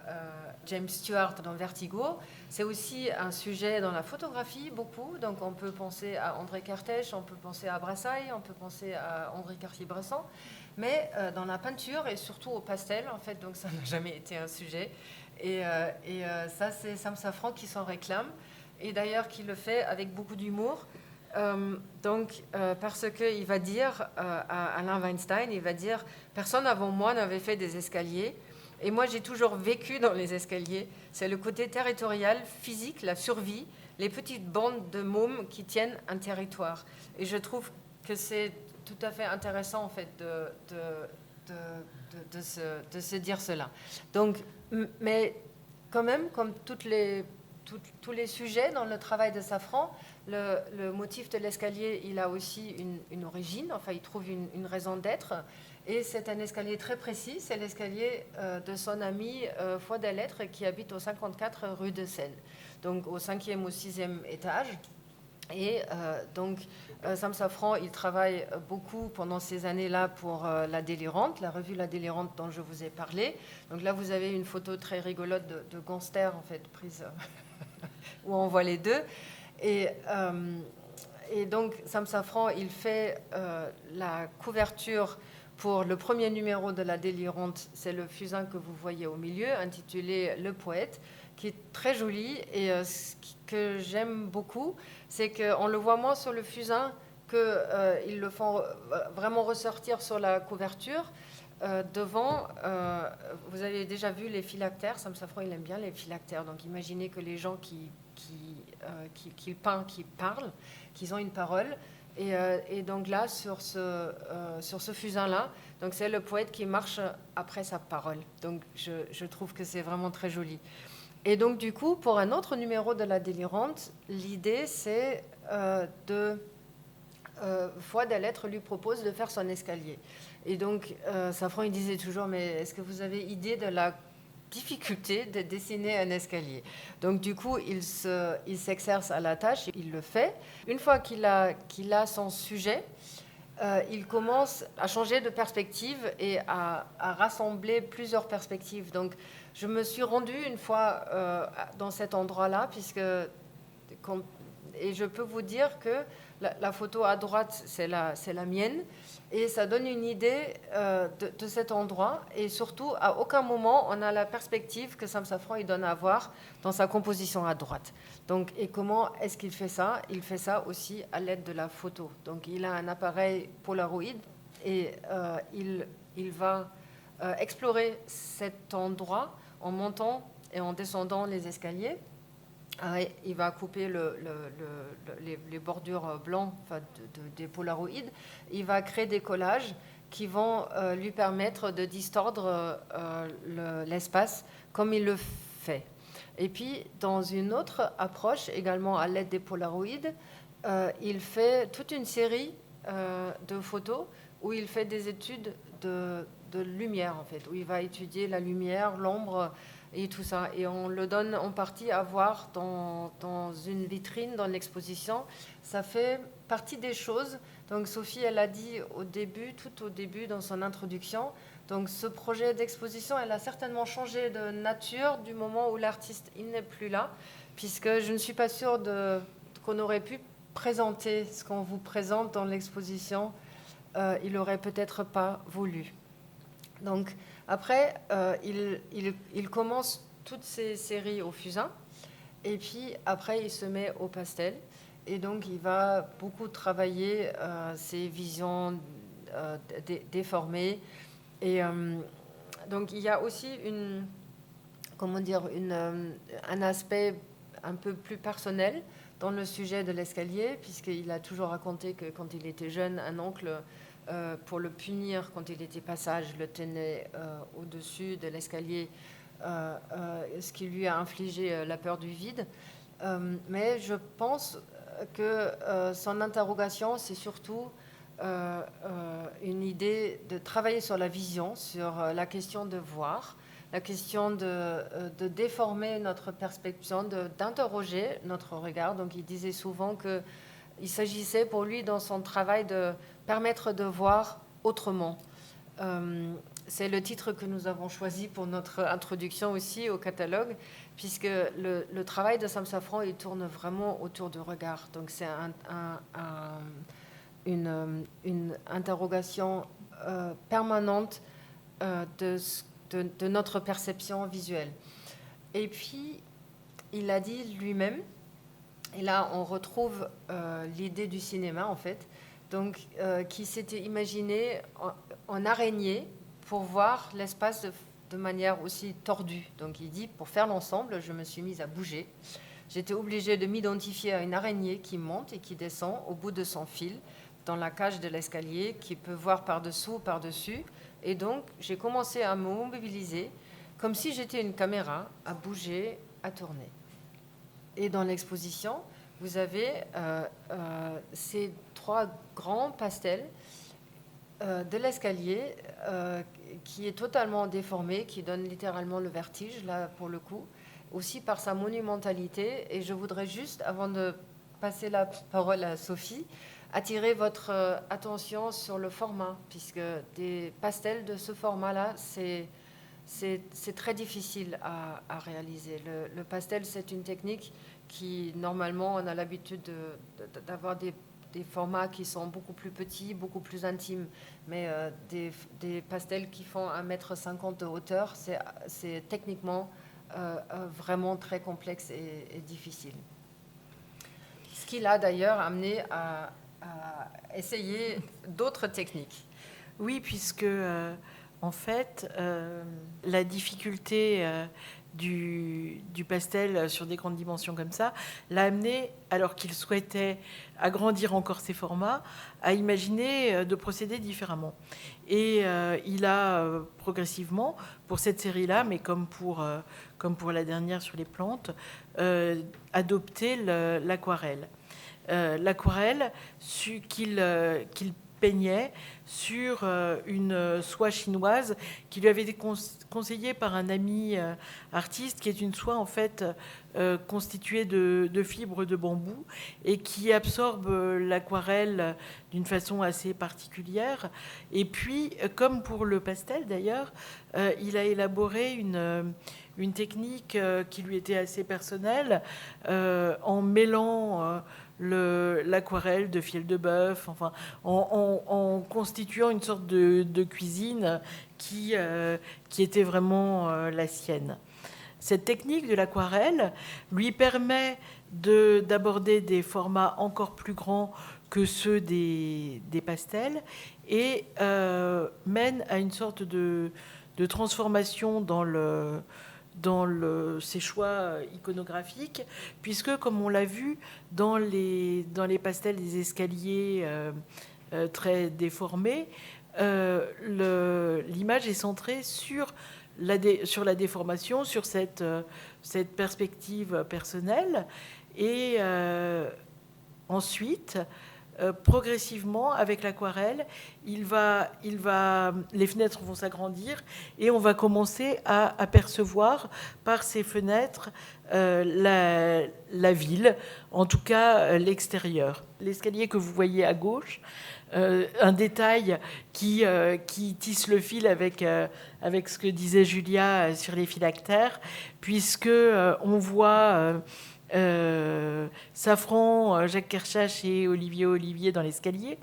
James Stewart dans Vertigo. C'est aussi un sujet dans la photographie, beaucoup. Donc on peut penser à André Kertész, on peut penser à Brassailles, on peut penser à André Cartier-Bresson. Mais dans la peinture et surtout au pastel, en fait, donc ça n'a jamais été un sujet. Et ça, c'est Sam Safran qui s'en réclame. Et d'ailleurs, qui le fait avec beaucoup d'humour. Parce qu'il va dire à Alain Weinstein, il va dire « Personne avant moi n'avait fait des escaliers. Et moi, j'ai toujours vécu dans les escaliers. C'est le côté territorial, physique, la survie, les petites bandes de mômes qui tiennent un territoire. » Et je trouve que c'est tout à fait intéressant, en fait, de se dire cela. Donc, mais quand même, comme tous les sujets dans le travail de Safran, le motif de l'escalier, il a aussi une origine, enfin, il trouve une raison d'être. Et c'est un escalier très précis, c'est l'escalier de son ami Fouad Delettre qui habite au 54 rue de Seine, donc au 5e ou 6e étage. Et Sam Safran, il travaille beaucoup pendant ces années-là pour La Délirante, la revue La Délirante dont je vous ai parlé. Donc là, vous avez une photo très rigolote de gangster, en fait, prise où on voit les deux. Et donc, Sam Safran, il fait la couverture pour le premier numéro de La Délirante. C'est le fusain que vous voyez au milieu, intitulé Le Poète, qui est très joli. Et ce que j'aime beaucoup, c'est qu'on le voit moins sur le fusain, qu'ils le font vraiment ressortir sur la couverture. Devant, vous avez déjà vu les phylactères. Sam Safran, il aime bien les phylactères. Donc imaginez que les gens qui parlent, qu'ils ont une parole. Et donc là, sur ce fusain-là, donc c'est le poète qui marche après sa parole. Donc je trouve que c'est vraiment très joli. Et donc du coup, pour un autre numéro de La Délirante, l'idée c'est Fouad Delettre lui propose de faire son escalier. Et donc Safran, il disait toujours, mais est-ce que vous avez idée de la difficulté de dessiner un escalier? Donc du coup, il s'exerce à la tâche, il le fait. Une fois qu'il a son sujet, il commence à changer de perspective et à rassembler plusieurs perspectives. Donc je me suis rendue une fois dans cet endroit-là, et je peux vous dire que la photo à droite, c'est la mienne. Et ça donne une idée de cet endroit. Et surtout, à aucun moment, on a la perspective que Sam Safran il donne à voir dans sa composition à droite. Donc, et comment est-ce qu'il fait ça? Il fait ça aussi à l'aide de la photo. Donc, il a un appareil Polaroid et il va explorer cet endroit en montant et en descendant les escaliers. Il va couper les bordures blancs des polaroïdes. Il va créer des collages qui vont lui permettre de distordre l'espace comme il le fait. Et puis, dans une autre approche, également à l'aide des polaroïdes, il fait toute une série de photos où il fait des études de lumière, en fait, où il va étudier la lumière, l'ombre, et tout ça. Et on le donne en partie à voir dans une vitrine, dans l'exposition. Ça fait partie des choses. Donc Sophie, elle a dit tout au début dans son introduction, donc ce projet d'exposition, elle a certainement changé de nature du moment où l'artiste il n'est plus là, puisque je ne suis pas sûre qu'on aurait pu présenter ce qu'on vous présente dans l'exposition. Il n'aurait peut-être pas voulu. Donc après, il commence toutes ces séries au fusain, et puis après il se met au pastel. Et donc, il va beaucoup travailler ses visions déformées. Et donc, il y a aussi un aspect un peu plus personnel dans le sujet de l'escalier, puisqu'il a toujours raconté que quand il était jeune, un oncle, pour le punir quand il était pas sage, le tenait au-dessus de l'escalier, ce qui lui a infligé la peur du vide. Mais je pense que son interrogation, c'est surtout une idée de travailler sur la vision, sur la question de voir, la question de déformer notre perception, d'interroger notre regard. Donc il disait souvent qu'il s'agissait pour lui dans son travail de permettre de voir autrement. C'est le titre que nous avons choisi pour notre introduction aussi au catalogue, puisque le travail de Sam Safran, il tourne vraiment autour du regard. Donc c'est une interrogation permanente de notre perception visuelle. Et puis, il a dit lui-même, et là on retrouve l'idée du cinéma en fait, donc qui s'était imaginé en araignée, pour voir l'espace de manière aussi tordue. Donc il dit, pour faire l'ensemble, je me suis mise à bouger. J'étais obligée de m'identifier à une araignée qui monte et qui descend au bout de son fil dans la cage de l'escalier, qui peut voir par-dessous ou par-dessus. Et donc j'ai commencé à me mobiliser comme si j'étais une caméra, à bouger, à tourner. Et dans l'exposition, vous avez ces 3 grands pastels de l'escalier qui est totalement déformé, qui donne littéralement le vertige, là, pour le coup, aussi par sa monumentalité. Et je voudrais juste, avant de passer la parole à Sophie, attirer votre attention sur le format, puisque des pastels de ce format-là, c'est très difficile à réaliser. Le pastel, c'est une technique qui, normalement, on a l'habitude d'avoir des formats qui sont beaucoup plus petits, beaucoup plus intimes, mais des pastels qui font 1,50 m de hauteur, c'est techniquement vraiment très complexe et difficile. Ce qui l'a d'ailleurs amené à essayer d'autres techniques. Oui, puisque en fait, la difficulté du pastel sur des grandes dimensions comme ça l'a amené, alors qu'il souhaitait agrandir encore ses formats, à imaginer de procéder différemment. Et il a progressivement, pour cette série-là, mais comme pour la dernière sur les plantes, adopté l'aquarelle. L'aquarelle qu'il peignait sur une soie chinoise qui lui avait été conseillée par un ami artiste, qui est une soie en fait constituée de fibres de bambou et qui absorbe l'aquarelle d'une façon assez particulière. Et puis, comme pour le pastel d'ailleurs, il a élaboré une technique qui lui était assez personnelle en mêlant l'aquarelle de fiel de bœuf, enfin, en constituant une sorte de cuisine qui était vraiment la sienne. Cette technique de l'aquarelle lui permet d'aborder des formats encore plus grands que ceux des pastels et mène à une sorte de transformation dans ces choix iconographiques, puisque, comme on l'a vu, dans les pastels des escaliers très déformés, l'image est centrée sur la déformation, sur cette perspective personnelle. Et ensuite, progressivement, avec l'aquarelle, les fenêtres vont s'agrandir et on va commencer à apercevoir par ces fenêtres la ville, en tout cas l'extérieur. L'escalier que vous voyez à gauche, un détail qui tisse le fil avec ce que disait Julia sur les phylactères, puisque on voit Safran, Jacques Kershach et Olivier dans l'escalier,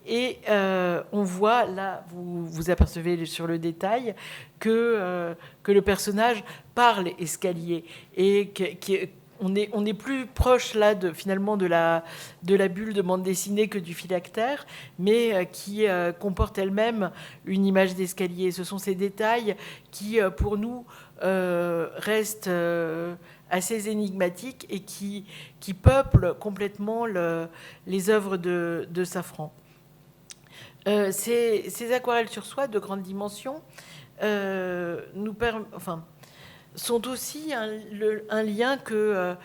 et on voit là, vous apercevez sur le détail que le personnage parle escalier, et on est plus proche là finalement de la bulle de bande dessinée que du phylactère, mais qui comporte elle-même une image d'escalier. Ce sont ces détails qui, pour nous, restent assez énigmatiques et qui peuplent complètement les œuvres de Safran. Ces aquarelles sur soie de grande dimension sont aussi un lien que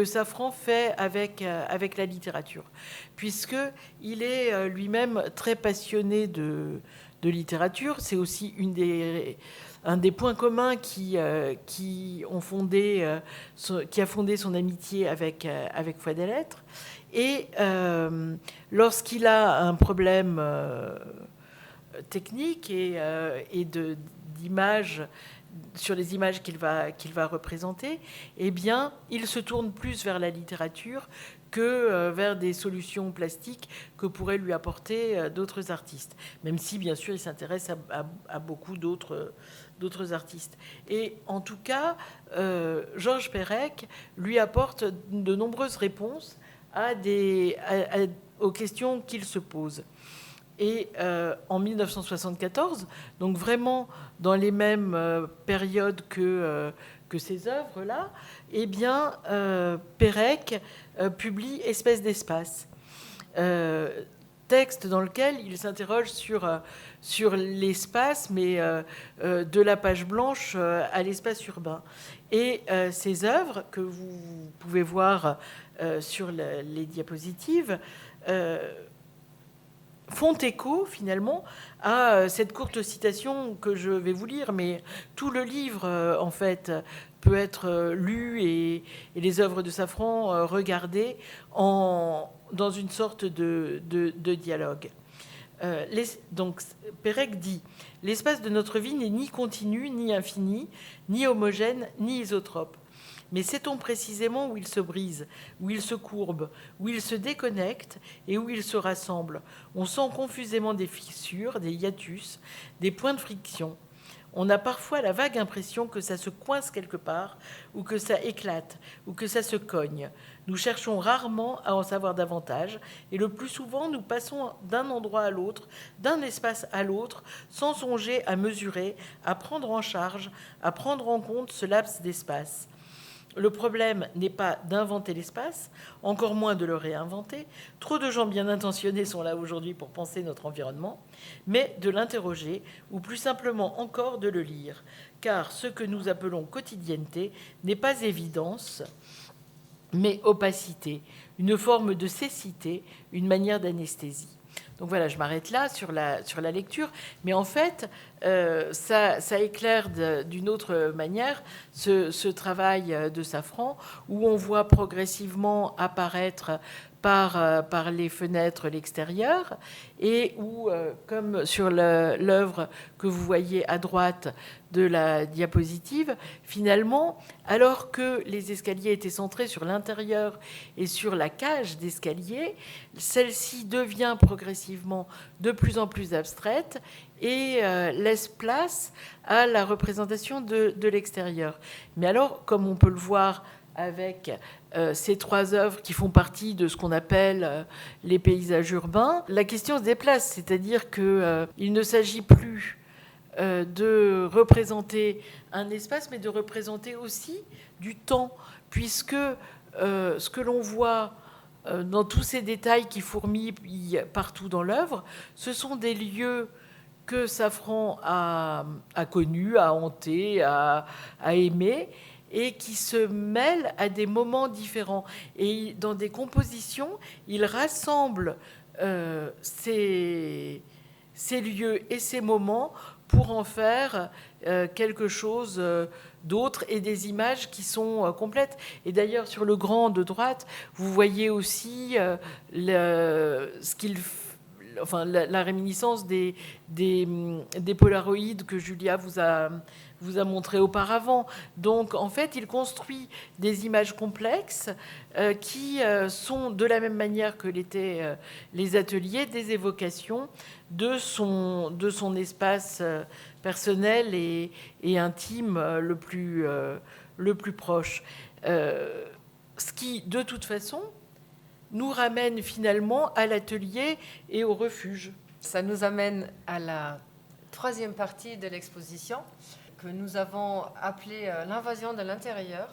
Safran fait avec la littérature, puisqu'il est lui-même très passionné de littérature. C'est aussi un des points communs qui a fondé son amitié avec Foi des Lettres. Et lorsqu'il a un problème technique et d'image, sur les images qu'il va représenter, eh bien, il se tourne plus vers la littérature que vers des solutions plastiques que pourraient lui apporter d'autres artistes, même si, bien sûr, il s'intéresse à beaucoup d'autres artistes. Et en tout cas, Georges Perec lui apporte de nombreuses réponses aux questions qu'il se pose. Et en 1974, donc vraiment dans les mêmes périodes que ces œuvres-là, eh bien, Perec publie Espèce d'espace, texte dans lequel il s'interroge sur l'espace, mais de la page blanche à l'espace urbain. Et ces œuvres, que vous pouvez voir sur les diapositives, font écho finalement à cette courte citation que je vais vous lire, mais tout le livre en fait peut être lu et les œuvres de Safran regardées dans une sorte de dialogue. Donc Perec dit « L'espace de notre vie n'est ni continu, ni infini, ni homogène, ni isotrope. Mais sait-on précisément où il se brise, où il se courbe, où il se déconnecte et où il se rassemble? On sent confusément des fissures, des hiatus, des points de friction. On a parfois la vague impression que ça se coince quelque part, ou que ça éclate, ou que ça se cogne. Nous cherchons rarement à en savoir davantage, et le plus souvent nous passons d'un endroit à l'autre, d'un espace à l'autre, sans songer à mesurer, à prendre en charge, à prendre en compte ce laps d'espace. Le problème n'est pas d'inventer l'espace, encore moins de le réinventer. Trop de gens bien intentionnés sont là aujourd'hui pour penser notre environnement, mais de l'interroger, ou plus simplement encore de le lire. Car ce que nous appelons quotidienneté n'est pas évidence, mais opacité, une forme de cécité, une manière d'anesthésie. Donc voilà, je m'arrête là sur la lecture, mais en fait, ça éclaire d'une autre manière ce travail de Safran, où on voit progressivement apparaître par les fenêtres l'extérieur, et où, comme sur l'œuvre que vous voyez à droite de la diapositive, finalement, alors que les escaliers étaient centrés sur l'intérieur et sur la cage d'escalier, celle-ci devient progressivement de plus en plus abstraite et laisse place à la représentation de l'extérieur. Mais alors, comme on peut le voir avec ces trois œuvres qui font partie de ce qu'on appelle les paysages urbains, la question se déplace, c'est-à-dire qu'il ne s'agit plus de représenter un espace, mais de représenter aussi du temps, puisque ce que l'on voit dans tous ces détails qui fourmillent partout dans l'œuvre, ce sont des lieux que Safran a connus, a hantés, a aimés, et qui se mêlent à des moments différents. Et dans des compositions, il rassemble ces lieux et ces moments pour en faire quelque chose d'autre et des images qui sont complètes. Et d'ailleurs, sur le grand de droite, vous voyez aussi la réminiscence des polaroïdes que Julia vous a montré auparavant. Donc, en fait, il construit des images complexes qui sont, de la même manière que l'étaient les ateliers, des évocations de son espace personnel et intime le plus proche. Ce qui, de toute façon, nous ramène finalement à l'atelier et au refuge. Ça nous amène à la troisième partie de l'exposition que nous avons appelée l'invasion de l'intérieur,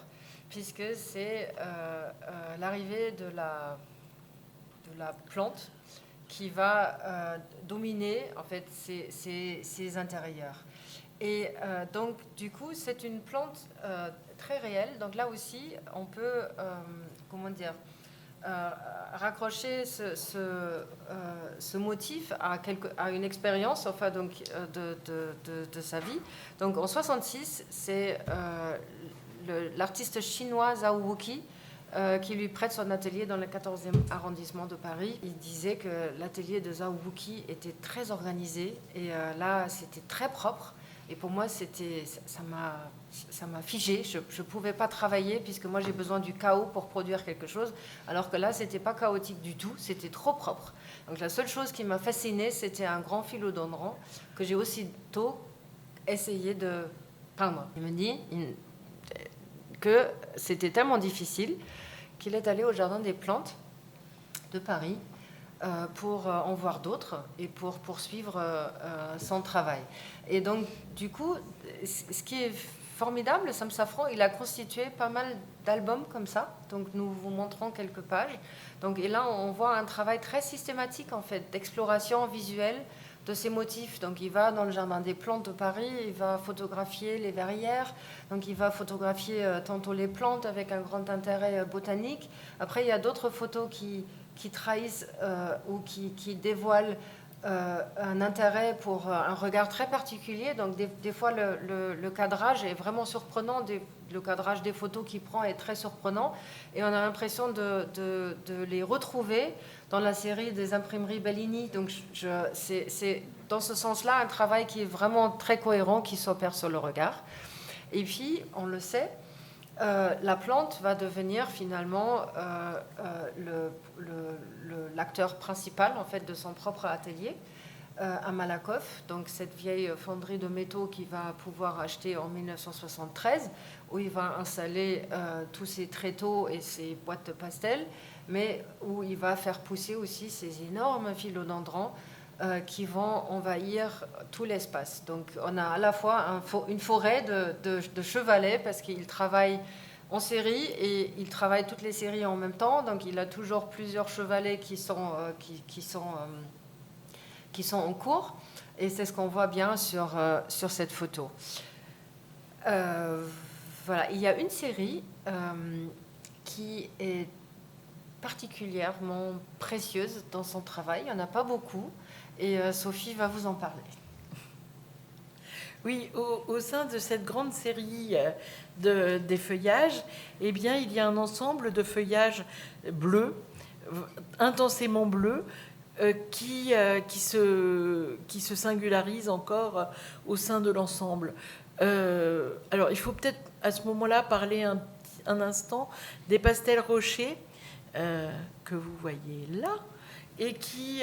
puisque c'est l'arrivée de la plante qui va dominer en fait ces intérieurs. Et donc du coup c'est une plante très réelle. Donc là aussi on peut raccrocher ce motif à une expérience enfin, donc, de sa vie. Donc en 1966, c'est l'artiste chinois Zhao Wuqi qui lui prête son atelier dans le 14e arrondissement de Paris. Il disait que l'atelier de Zhao Wuqi était très organisé et là c'était très propre. Et pour moi, ça m'a figé. Je ne pouvais pas travailler puisque moi, j'ai besoin du chaos pour produire quelque chose. Alors que là, ce n'était pas chaotique du tout. C'était trop propre. Donc la seule chose qui m'a fascinée, c'était un grand philodendron que j'ai aussitôt essayé de peindre. Il me dit que c'était tellement difficile qu'il est allé au Jardin des Plantes de Paris pour en voir d'autres et pour poursuivre son travail. Et donc, du coup, ce qui est formidable, Sam Safran, il a constitué pas mal d'albums comme ça. Donc, nous vous montrons quelques pages. Donc, et là, on voit un travail très systématique, en fait, d'exploration visuelle de ces motifs. Donc, il va dans le Jardin des Plantes de Paris, il va photographier les verrières. Donc, il va photographier tantôt les plantes avec un grand intérêt botanique. Après, il y a d'autres photos qui trahissent ou qui dévoilent un intérêt pour un regard très particulier. Donc des fois le cadrage est vraiment surprenant, le cadrage des photos qu'il prend est très surprenant et on a l'impression de les retrouver dans la série des imprimeries Bellini. Donc c'est dans ce sens-là un travail qui est vraiment très cohérent, qui s'opère sur le regard. Et puis, on le sait, la plante va devenir finalement l'acteur principal en fait de son propre atelier à Malakoff, donc cette vieille fonderie de métaux qu'il va pouvoir acheter en 1973, où il va installer tous ses tréteaux et ses boîtes de pastels, mais où il va faire pousser aussi ces énormes philodendrons qui vont envahir tout l'espace. Donc on a à la fois une forêt de chevalets parce qu'il travaille en série et il travaille toutes les séries en même temps. Donc il a toujours plusieurs chevalets qui sont en cours. Et c'est ce qu'on voit bien sur cette photo. Voilà. Il y a une série qui est particulièrement précieuse dans son travail. Il n'y en a pas beaucoup. Et Sophie va vous en parler. Oui, au sein de cette grande série des feuillages, eh bien, il y a un ensemble de feuillages bleus, intensément bleus, qui se singularise encore au sein de l'ensemble. Alors, il faut peut-être à ce moment-là parler un instant des pastels rochers que vous voyez là. Et qui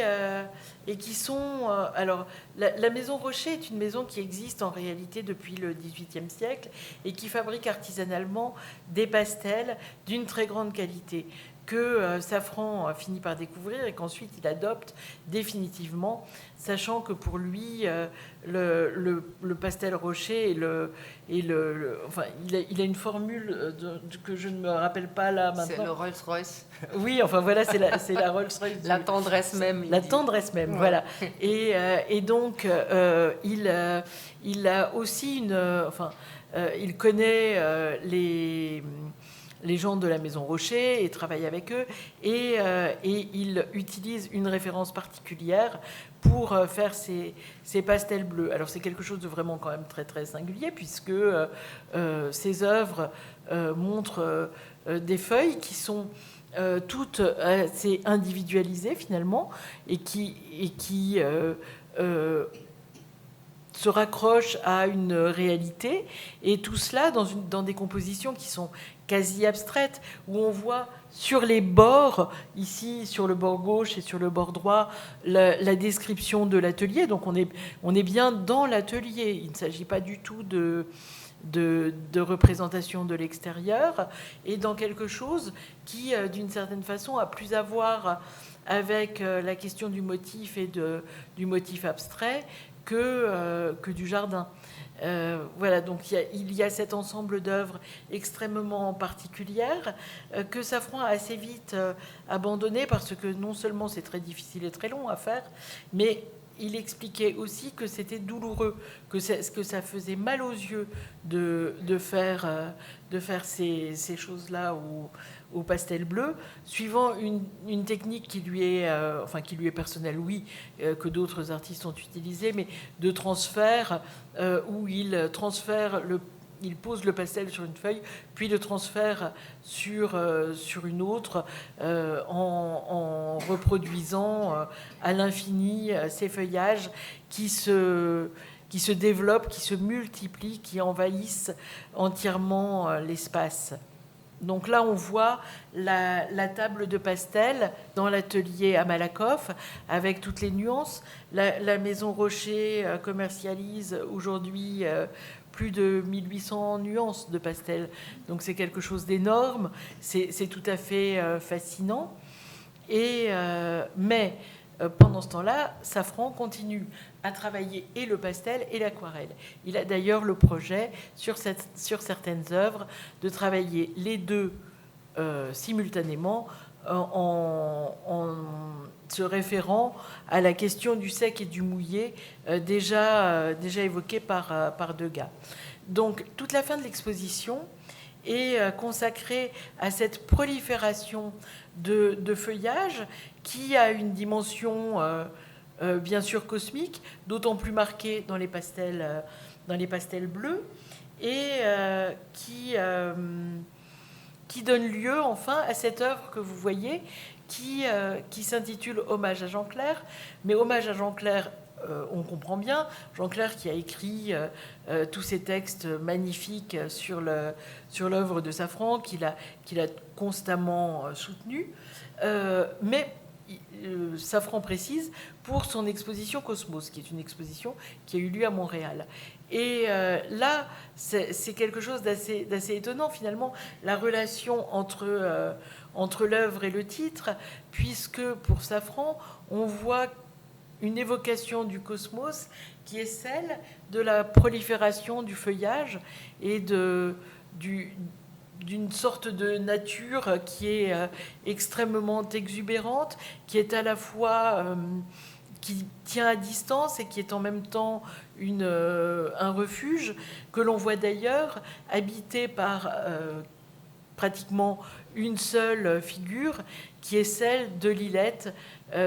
sont... alors, la maison Rocher est une maison qui existe en réalité depuis le XVIIIe siècle et qui fabrique artisanalement des pastels d'une très grande qualité que Safran finit par découvrir et qu'ensuite il adopte définitivement, sachant que pour lui, le pastel Rocher enfin, il a une formule que je ne me rappelle pas là maintenant. C'est le Rolls-Royce. Oui, enfin voilà, c'est la Rolls-Royce. La tendresse même. La tendresse même, ouais. Voilà. Et donc, il a aussi il connaît les gens de la Maison Rocher et travaille avec eux, et il utilise une référence particulière pour faire ces pastels bleus. Alors c'est quelque chose de vraiment quand même très très singulier, puisque ces œuvres montrent des feuilles qui sont toutes assez individualisées finalement, et qui se raccrochent à une réalité, et tout cela dans des compositions qui sont quasi abstraites, où on voit sur les bords, ici sur le bord gauche et sur le bord droit, la description de l'atelier. Donc on est bien dans l'atelier, il ne s'agit pas du tout de représentation de l'extérieur, et dans quelque chose qui, d'une certaine façon, a plus à voir avec la question du motif et du motif abstrait que du jardin. Voilà, donc il y a cet ensemble d'œuvres extrêmement particulières que Safran a assez vite abandonné, parce que non seulement c'est très difficile et très long à faire, mais il expliquait aussi que c'était douloureux, que ça faisait mal aux yeux de faire ces choses-là au pastel bleu, suivant une technique qui lui est personnelle, oui, que d'autres artistes ont utilisée, mais de transfert, où il pose le pastel sur une feuille, puis le transfère sur une autre, en reproduisant à l'infini ces feuillages qui se développent, qui se multiplient, qui envahissent entièrement l'espace. Donc là, on voit la table de pastel dans l'atelier à Malakoff, avec toutes les nuances. La Maison Rocher commercialise aujourd'hui plus de 1800 nuances de pastel. Donc c'est quelque chose d'énorme, c'est tout à fait fascinant. Mais pendant ce temps-là, Safran continue à travailler et le pastel et l'aquarelle. Il a d'ailleurs le projet, sur certaines œuvres, de travailler les deux simultanément, en se référant à la question du sec et du mouillé, déjà évoquée par Degas. Donc toute la fin de l'exposition est consacrée à cette prolifération de feuillage qui a une dimension bien sûr cosmique, d'autant plus marquée dans les pastels bleus, et qui donne lieu enfin à cette œuvre que vous voyez, qui s'intitule Hommage à Jean Clair. Mais Hommage à Jean Clair, on comprend bien, Jean Clair qui a écrit tous ces textes magnifiques sur l'œuvre de Safran, qu'il a constamment soutenu, mais Safran précise pour son exposition Cosmos, qui est une exposition qui a eu lieu à Montréal. Et là, c'est quelque chose d'assez étonnant, finalement, la relation entre l'œuvre et le titre, puisque pour Safran, on voit une évocation du cosmos qui est celle de la prolifération du feuillage et d'une sorte de nature qui est extrêmement exubérante, qui est à la fois qui tient à distance et qui est en même temps un refuge, que l'on voit d'ailleurs habité par pratiquement une seule figure, qui est celle de Lilette,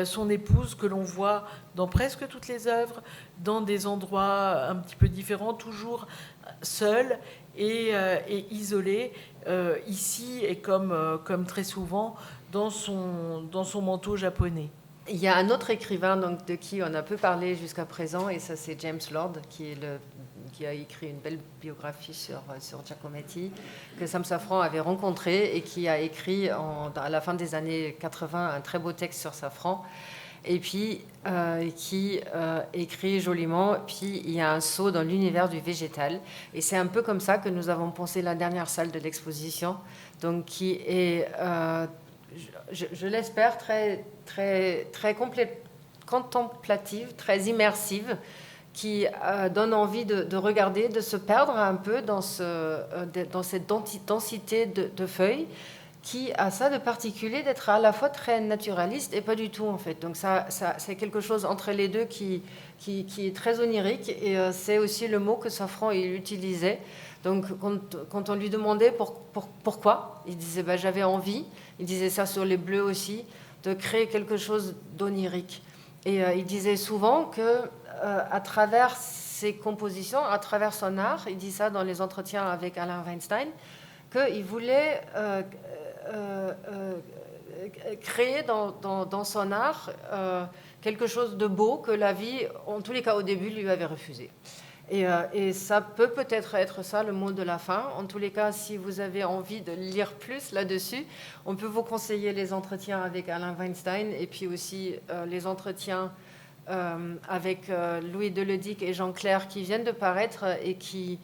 son épouse, que l'on voit dans presque toutes les œuvres, dans des endroits un petit peu différents, toujours seule et isolée, ici et comme très souvent dans son manteau japonais. Il y a un autre écrivain donc, de qui on a peu parlé jusqu'à présent, et ça c'est James Lord, qui a écrit une belle biographie sur Giacometti, que Sam Safran avait rencontré et qui a écrit à la fin des années 80 un très beau texte sur Safran, et puis qui écrit joliment. Puis il y a un saut dans l'univers du végétal, et c'est un peu comme ça que nous avons pensé la dernière salle de l'exposition, donc qui est, je l'espère, très, très, très contemplative, très immersive, qui donne envie de regarder, de se perdre un peu dans cette densité de feuilles qui a ça de particulier d'être à la fois très naturaliste et pas du tout en fait. Donc ça c'est quelque chose entre les deux qui est très onirique, et c'est aussi le mot que Safran il utilisait. Donc quand on lui demandait pourquoi, il disait j'avais envie, il disait ça sur les bleus aussi, de créer quelque chose d'onirique. Et il disait souvent que à travers ses compositions, à travers son art, il dit ça dans les entretiens avec Alain Weinstein, qu'il voulait créer dans son art quelque chose de beau que la vie, en tous les cas au début, lui avait refusé. Et ça peut-être être ça le mot de la fin. En tous les cas, si vous avez envie de lire plus là-dessus, on peut vous conseiller les entretiens avec Alain Weinstein et puis aussi les entretiens avec Louis Deledic et Jean Clair qui viennent de paraître et qui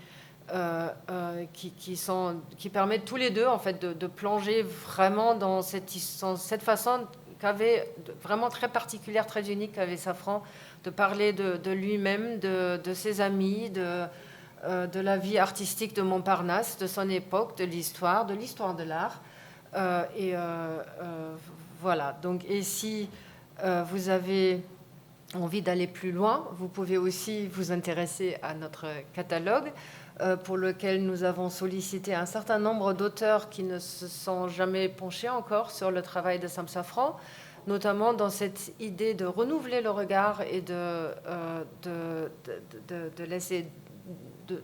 permettent tous les deux en fait de plonger vraiment dans cette façon qu'avait vraiment très particulière, très unique qu'avait Safran de parler de lui-même, de ses amis, de la vie artistique de Montparnasse, de son époque, de l'histoire de l'art. Voilà. Donc, et si vous avez envie d'aller plus loin, vous pouvez aussi vous intéresser à notre catalogue, pour lequel nous avons sollicité un certain nombre d'auteurs qui ne se sont jamais penchés encore sur le travail de Sam Safran, notamment dans cette idée de renouveler le regard et de laisser de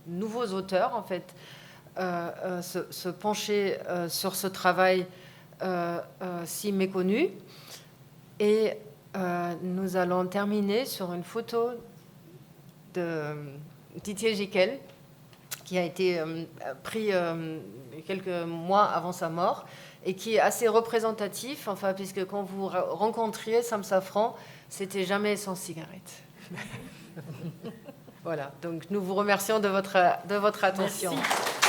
nouveaux auteurs en fait se pencher sur ce travail si méconnu. Et nous allons terminer sur une photo de Didier Gicquel, qui a été pris quelques mois avant sa mort et qui est assez représentatif, enfin, puisque quand vous rencontriez Sam Safran, c'était jamais sans cigarette. Voilà, donc nous vous remercions de votre attention. Merci.